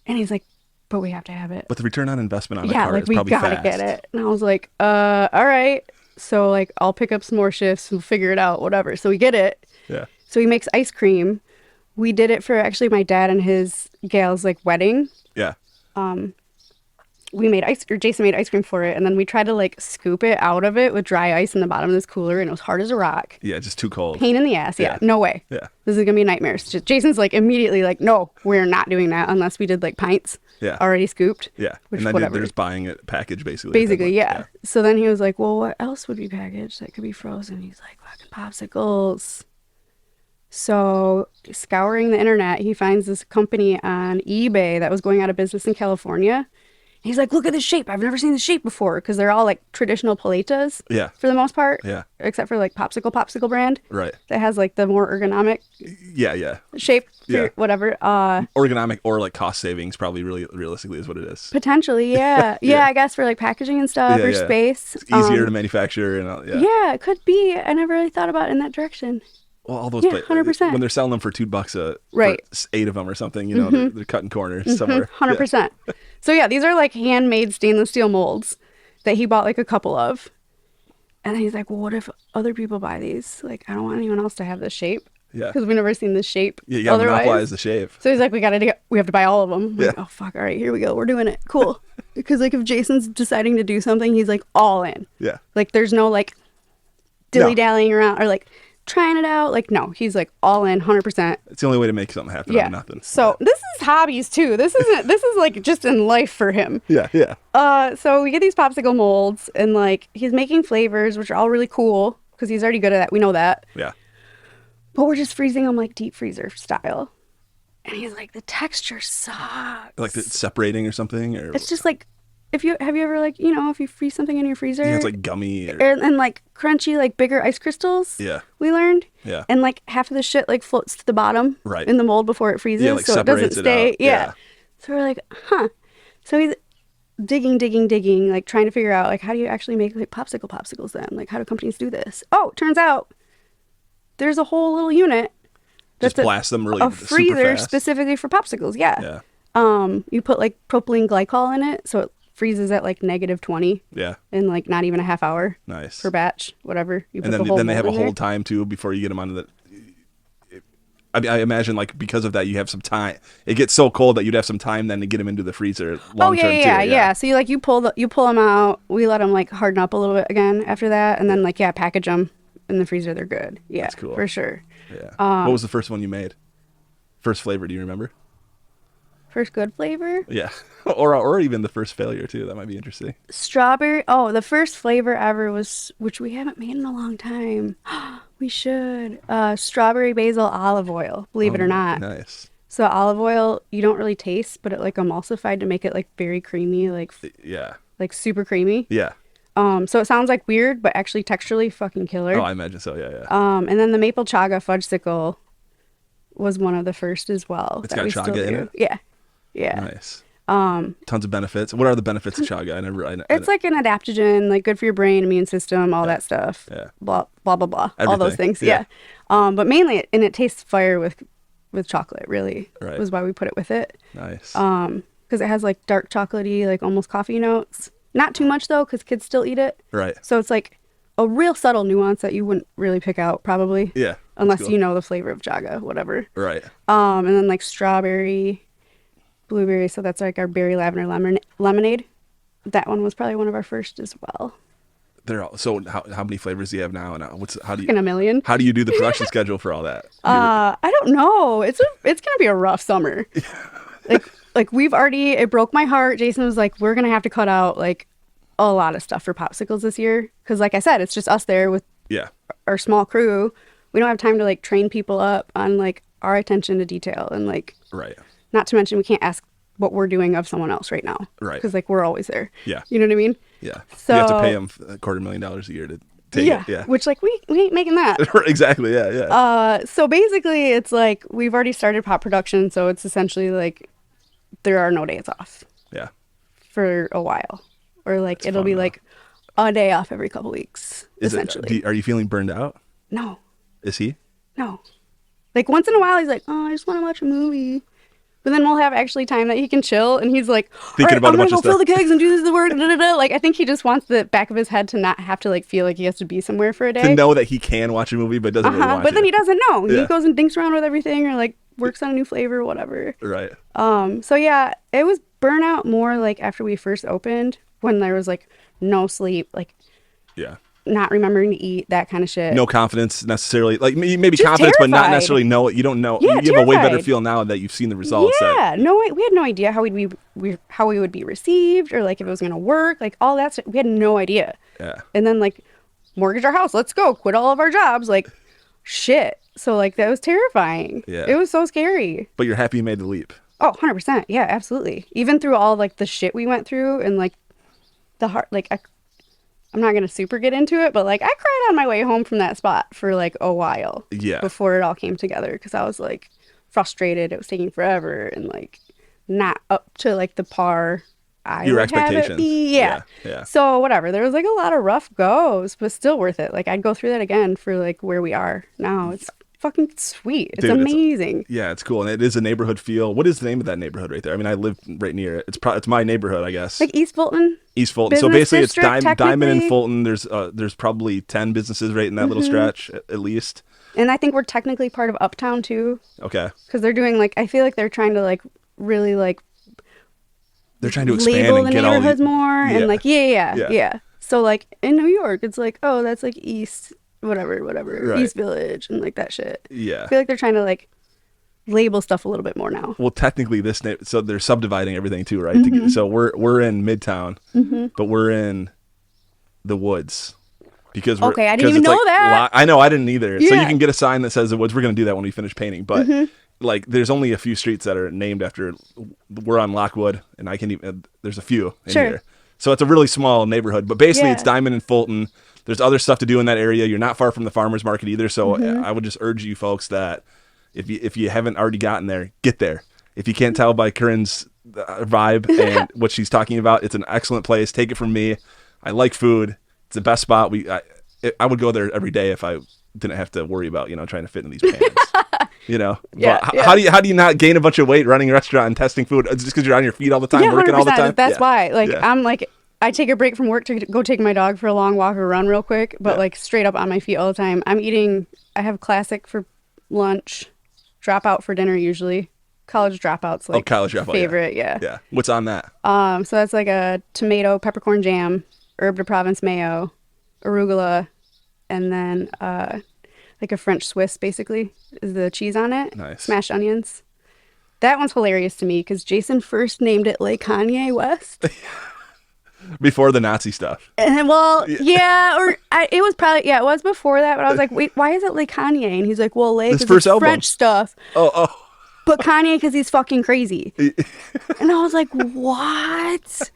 And he's like, but we have to have it. But the return on investment on a cart is we probably gotta fast. Get it. And I was like, all right. So like, I'll pick up some more shifts. We'll figure it out, whatever. So we get it. Yeah. So he makes ice cream. We did it for actually my dad and his gal's like wedding. Yeah. Jason made ice cream for it, and then we tried to like scoop it out of it with dry ice in the bottom of this cooler, and it was hard as a rock. Yeah, just too cold. Pain in the ass. Yeah. No way. Yeah. This is gonna be a nightmare. So Jason's like immediately like, no, we're not doing that unless we did like pints. Yeah. Already scooped. Yeah. Which and then whatever. they're just buying it packaged basically. Basically, yeah. So then he was like, well, what else would be packaged that could be frozen? He's like, fucking popsicles. So scouring the internet, he finds this company on eBay that was going out of business in California. He's like, look at this shape. I've never seen this shape before, because they're all like traditional paletas. Yeah. For the most part. Yeah. Except for like popsicle brand. Right. That has like the more ergonomic. Yeah. Shape. For whatever. Ergonomic or like cost savings probably really realistically is what it is. Potentially, yeah. Yeah, I guess for like packaging and stuff or space. It's easier to manufacture and all, yeah, it could be. I never really thought about it in that direction. Well, all those 100%. when they're selling them for $2 right. for 8 of them or something, you know, they're cutting corners somewhere. 100%. Yeah. So yeah, these are like handmade stainless steel molds that he bought like a couple of. And then he's like, well, what if other people buy these? Like, I don't want anyone else to have this shape. Yeah. Because we've never seen this shape. Yeah, you gotta monopolize the shape. So he's like, we have to buy all of them. Yeah. Like, oh fuck, all right, here we go. We're doing it. Cool. Because like if Jason's deciding to do something, he's like all in. Yeah. Like there's no like dilly-dallying around or like trying it out. Like no, he's like all in 100%. It's the only way to make something happen out of nothing. So this is hobbies too. This is like just in life for him. Yeah. So we get these popsicle molds, and like he's making flavors, which are all really cool because he's already good at that. We know that. Yeah. But we're just freezing them like deep freezer style. And he's like, the texture sucks. Like it's separating or something, or it's just like have you ever like, you know, if you freeze something in your freezer, it's like gummy and like crunchy, like bigger ice crystals. Yeah. We learned. Yeah. And like half of the shit like floats to the bottom. Right. In the mold before it freezes. Yeah, like so it doesn't stay. It yeah. So we're like, huh. So he's digging, like trying to figure out like how do you actually make like popsicles then? Like how do companies do this? Oh, turns out there's a whole little unit that's just blast them really a freezer super fast. Specifically for popsicles. Yeah. You put like propylene glycol in it, so it freezes at like -20. Yeah. In like not even a half hour. Nice. Per batch, whatever. You put and then they have a hold time too before you get them onto the. I imagine like because of that you have some time. It gets so cold that you'd have some time then to get them into the freezer long term too. Yeah. So you pull them out. We let them like harden up a little bit again after that, and then like package them in the freezer. They're good. Yeah, that's cool for sure. Yeah. What was the first one you made? First flavor? Do you remember? First good flavor? Yeah. Or even the first failure too. That might be interesting. Strawberry. Oh, the first flavor ever was, which we haven't made in a long time. We should. Strawberry basil olive oil, believe it or Oh, not. nice. So olive oil, you don't really taste, but it like emulsified to make it like very creamy, Yeah. like super creamy. Yeah. So it sounds like weird, but actually texturally fucking killer. Oh, I imagine so. Yeah, yeah. And then the maple chaga fudgesicle was one of the first as well. It's that got we still chaga in do. it? Yeah. Yeah. Nice. Tons of benefits. What are the benefits of chaga? It's like an adaptogen, like good for your brain, immune system, all Yeah. that stuff. Yeah. Blah blah blah blah. All those Everything. things. Yeah. Yeah. But mainly, and it tastes fire with chocolate. Really, Right. was why we put it with it. Nice. Because it has like dark chocolatey, like almost coffee notes. Not too much though, because kids still eat it. Right. So it's like a real subtle nuance that you wouldn't really pick out probably. Yeah. That's Unless cool. you know the flavor of chaga, whatever. Right. And then like strawberry, blueberry. So that's like our berry lavender lemonade. That one was probably one of our first as well. They're all, so how many flavors do you have now? And how do In a million. you do the production schedule for all that? I don't know. It's gonna be a rough summer. like we've already. It broke my heart. Jason was like, we're gonna have to cut out like a lot of stuff for popsicles this year because, like I said, it's just us there with Yeah. our small crew. We don't have time to like train people up on like our attention to detail and like. Right. Not to mention we can't ask what we're doing of someone else right now. Right. Because like we're always there. Yeah. You know what I mean? Yeah. So you have to pay them $250,000 a year to take yeah, it. Yeah. which like we ain't making that. Exactly. Yeah. Yeah. So basically it's like we've already started pop production, so it's essentially like there are no days off Yeah. for a while. Or like It's it'll fun, be though. like a day off every couple weeks. Is essentially. are you feeling burned out? No. Is he? No. Like once in a while he's like, oh, I just want to watch a movie. But then we'll have actually time that he can chill, and he's like, Thinking all right, about I'm a gonna bunch go of fill stuff. the kegs and do this work. Da, da, da. Like I think he just wants the back of his head to not have to like feel like he has to be somewhere for a day. To know that he can watch a movie but doesn't really want But to. then he doesn't know. Yeah. He goes and dinks around with everything, or like works on a new flavor, or whatever. Right. So yeah, it was burnout more like after we first opened, when there was like no sleep, like Yeah. not remembering to eat, that kind of shit. No confidence necessarily. Like maybe Just confidence, but not terrified. necessarily know it. You don't know. Yeah, you have a way better terrified. feel now that you've seen the results. Yeah, no, we had no idea how how we would be received, or like if it was gonna work, like all that stuff. We had no idea. Yeah. And then like mortgage our house, let's go, quit all of our jobs, like shit. So like that was terrifying. Yeah. It was so scary. But you're happy you made the leap. Oh, 100%. Yeah, absolutely. Even through all like the shit we went through and like the heart, like I'm not gonna super get into it, but like I cried on my way home from that spot for like a while. Yeah. Before it all came together, because I was like frustrated. It was taking forever and like not up to like the par Your would have it expectations. be. Yeah. Yeah. So whatever. There was like a lot of rough goes, but still worth it. Like I'd go through that again for like where we are now. It's fucking sweet. It's Dude, amazing. Yeah, it's cool, and it is a neighborhood feel. What is the name of that neighborhood right there? I mean, I live right near it. It's my neighborhood, I guess. Like East Fulton. East Fulton. So Business basically, it's district, Diamond and technically. Fulton. There's probably 10 businesses right in that little stretch at least. And I think we're technically part of Uptown too, Okay. because they're doing like, I feel like they're trying to like really like They're trying to expand label and the get all neighborhoods the more, Yeah. and like yeah. Yeah. So like in New York, it's like, oh, that's like East whatever Right. East Village and like that shit. Yeah. I feel like they're trying to like label stuff a little bit more now. Well, technically, so they're subdividing everything too, right? So we're in Midtown, but we're in the woods because we're, Okay, I didn't 'cause even it's know like that. I know, I didn't either. So you Yeah. can get a sign that says the woods. We're going to do that when we finish painting, but like there's only a few streets that are named after. We're on Lockwood, and I can even there's a few in Sure. here. So it's a really small neighborhood, but basically it's Yeah. Diamond and Fulton. There's other stuff to do in that area. You're not far from the farmers market either. So I would just urge you folks that if you haven't already gotten there, get there. If you can't tell by Korin's vibe and what she's talking about, it's an excellent place. Take it from me. I like food. It's the best spot. I would go there every day if I didn't have to worry about trying to fit in these pans. Yeah, But yeah. how do you not gain a bunch of weight running a restaurant and testing food? It's just because you're on your feet all the time, Yeah, working all the 100%. time. That's Yeah. why. Like Yeah. I'm like, I take a break from work to go take my dog for a long walk or run real quick, but Yeah. like straight up on my feet all the time. I have classic for lunch, drop out for dinner usually. College dropouts like college dropout, yeah. favorite, yeah. Yeah. What's on that? So that's like a tomato peppercorn jam, herb de Provence mayo, arugula, and then like a French Swiss basically is the cheese on it. Nice. Smashed onions. That one's hilarious to me because Jason first named it like Kanye West. Before the Nazi stuff. And well, yeah, it was probably, yeah, it was before that, but I was like, wait, why is it like Kanye? And he's like, well, like, His 'cause first it's album. French stuff. Oh. But Kanye because he's fucking crazy. And I was like, what?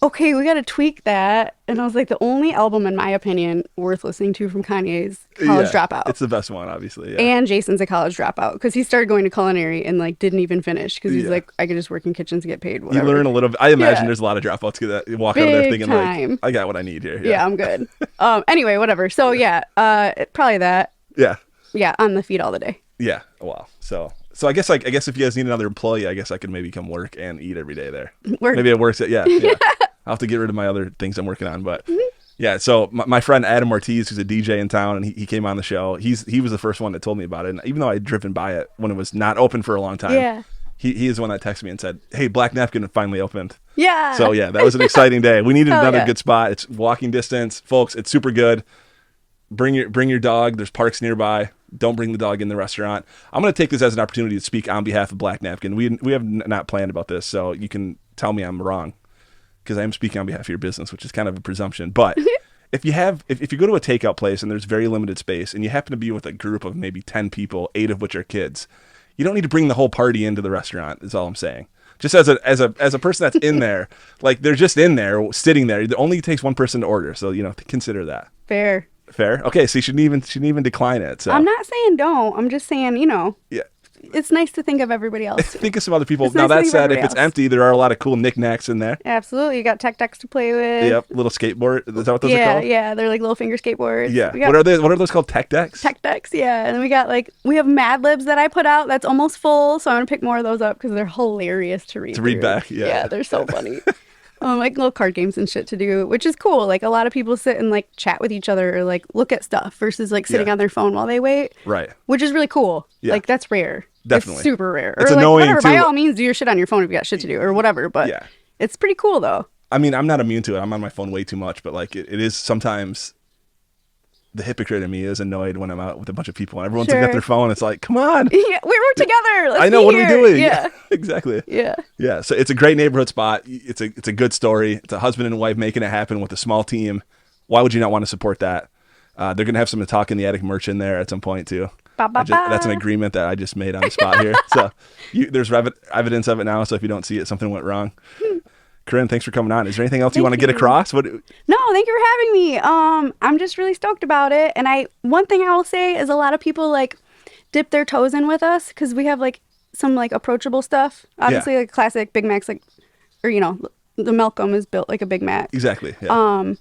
Okay, we got to tweak that. And I was like, the only album, in my opinion, worth listening to from Kanye is College Dropout. It's the best one, obviously. Yeah. And Jason's a college dropout because he started going to culinary and like didn't even finish because he's Yeah. like, I could just work in kitchons to get paid. Whatever. You learn a little bit. I imagine Yeah. there's a lot of dropouts that walk out of there Big thinking time. like, I got what I need here. Yeah, I'm good. Anyway, whatever. So yeah, probably that. Yeah. Yeah, on the feet all the day. Yeah. Wow. So I guess if you guys need another employee, I guess I could maybe come work and eat every day there. Work. Maybe it works. Yeah. I'll have to get rid of my other things I'm working on, but yeah. So my friend Adam Ortiz, who's a DJ in town, and he came on the show. He was the first one that told me about it, and even though I'd driven by it when it was not open for a long time, Yeah. he is the one that texted me and said, "Hey, Black Napkin finally opened." Yeah. So yeah, that was an exciting day. We needed Hell another yeah. good spot. It's walking distance, folks. It's super good. Bring your dog. There's parks nearby. Don't bring the dog in the restaurant. I'm going to take this as an opportunity to speak on behalf of Black Napkin. We have not planned about this, so you can tell me I'm wrong because I am speaking on behalf of your business, which is kind of a presumption. But if you go to a takeout place and there's very limited space and you happen to be with a group of maybe 10 people, 8 of which are kids, you don't need to bring the whole party into the restaurant, is all I'm saying. Just as a person that's in there, like they're just in there, sitting there. It only takes one person to order, so consider that. Fair. Okay, so you shouldn't even decline it. So I'm not saying don't. I'm just saying, yeah. it's nice to think of everybody else. Think of some other people. It's Now nice to that think of said, if everybody it's else. empty, there are a lot of cool knickknacks in there. Absolutely. You got tech decks to play with. Yep, little skateboard. Is that what those are called? Yeah. They're like little finger skateboards. Yeah. We got What are they? What are those called? Tech decks. tech decks, yeah. And then we have Mad Libs that I put out that's almost full, so I'm gonna pick more of those up because they're hilarious to read. To read through. back, yeah. Yeah, they're so funny. Like little card games and shit to do, which is cool. Like a lot of people sit and like chat with each other or like look at stuff versus like sitting Yeah. on their phone while they wait. Right. Which is really cool. Yeah. Like that's rare. Definitely. It's super rare. It's or like annoying, whatever. By too. all means, do your shit on your phone if you got shit to do or whatever. But Yeah. it's pretty cool though. I mean, I'm not immune to it. I'm on my phone way too much, but like it is sometimes. The hypocrite in me is annoyed when I'm out with a bunch of people and everyone's looking at Sure. their phone. It's like, come on. Yeah, we work together. Let's I know. be What are we here. doing? Yeah. Exactly. Yeah. Yeah, so it's a great neighborhood spot. It's a good story. It's a husband and wife making it happen with a small team. Why would you not want to support that? They're gonna have some Talk in the Attic merch in there at some point too. That's an agreement that I just made on the spot here. So there's evidence of it now. So if you don't see it, something went wrong. Corinne, thanks for coming on. Is there anything else you want to get across? What? No, thank you for having me. I'm just really stoked about it. And one thing I will say is a lot of people like dip their toes in with us because we have like some like approachable stuff. Obviously, like classic Big Macs, like, or the Malcolm is built like a Big Mac. Exactly. Yeah.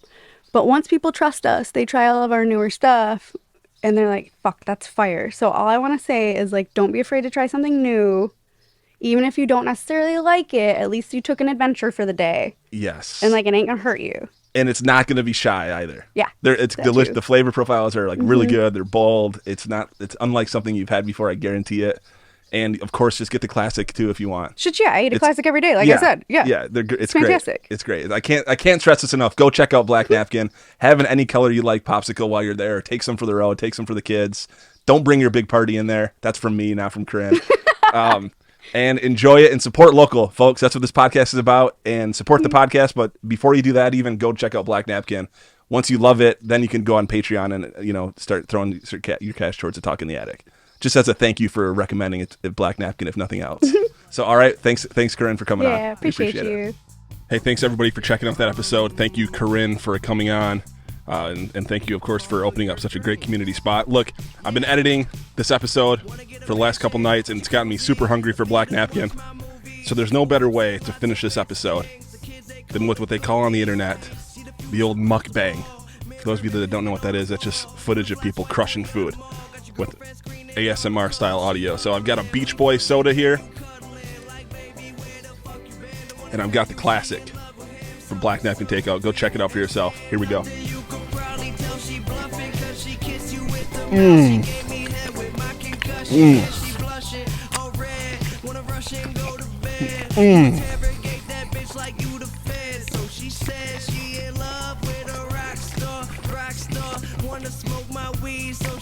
But once people trust us, they try all of our newer stuff, and they're like, "Fuck, that's fire." So all I want to say is like, don't be afraid to try something new. Even if you don't necessarily like it, at least you took an adventure for the day. Yes. And like it ain't gonna hurt you. And it's not going to be shy either. Yeah, It's that delicious. too. The flavor profiles are like really good. They're bold. It's unlike something you've had before. I guarantee it. And of course, just get the classic too if you want. Shit, yeah, I eat a It's- classic every day, like I said. Yeah. Yeah, it's fantastic. great. It's great. I can't stress this enough. Go check out Black Napkin. Have an any color you like popsicle while you're there. Take some for the road. Take some for the kids. Don't bring your big party in there. That's from me, not from Corinne. And enjoy it and support local, folks. That's what this podcast is about. And support the podcast. But before you do that, even go check out Black Napkin. Once you love it, then you can go on Patreon and start throwing your cash towards the Talk in the Attic. Just as a thank you for recommending it at Black Napkin, if nothing else. So, all right. Thanks, Corinne, for coming on. Yeah, We appreciate it. you. Hey, thanks everybody for checking out that episode. Thank you, Korin, for coming on. And thank you, of course, for opening up such a great community spot. Look, I've been editing this episode for the last couple nights, and it's gotten me super hungry for Black Napkin. So there's no better way to finish this episode than with what they call on the internet the old mukbang. For those of you that don't know what that is, that's just footage of people crushing food with ASMR style audio. So I've got a Beach Boy soda here, and I've got the classic from Black Napkin Takeout. Go check it out for yourself. Here we go.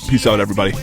Peace out, everybody.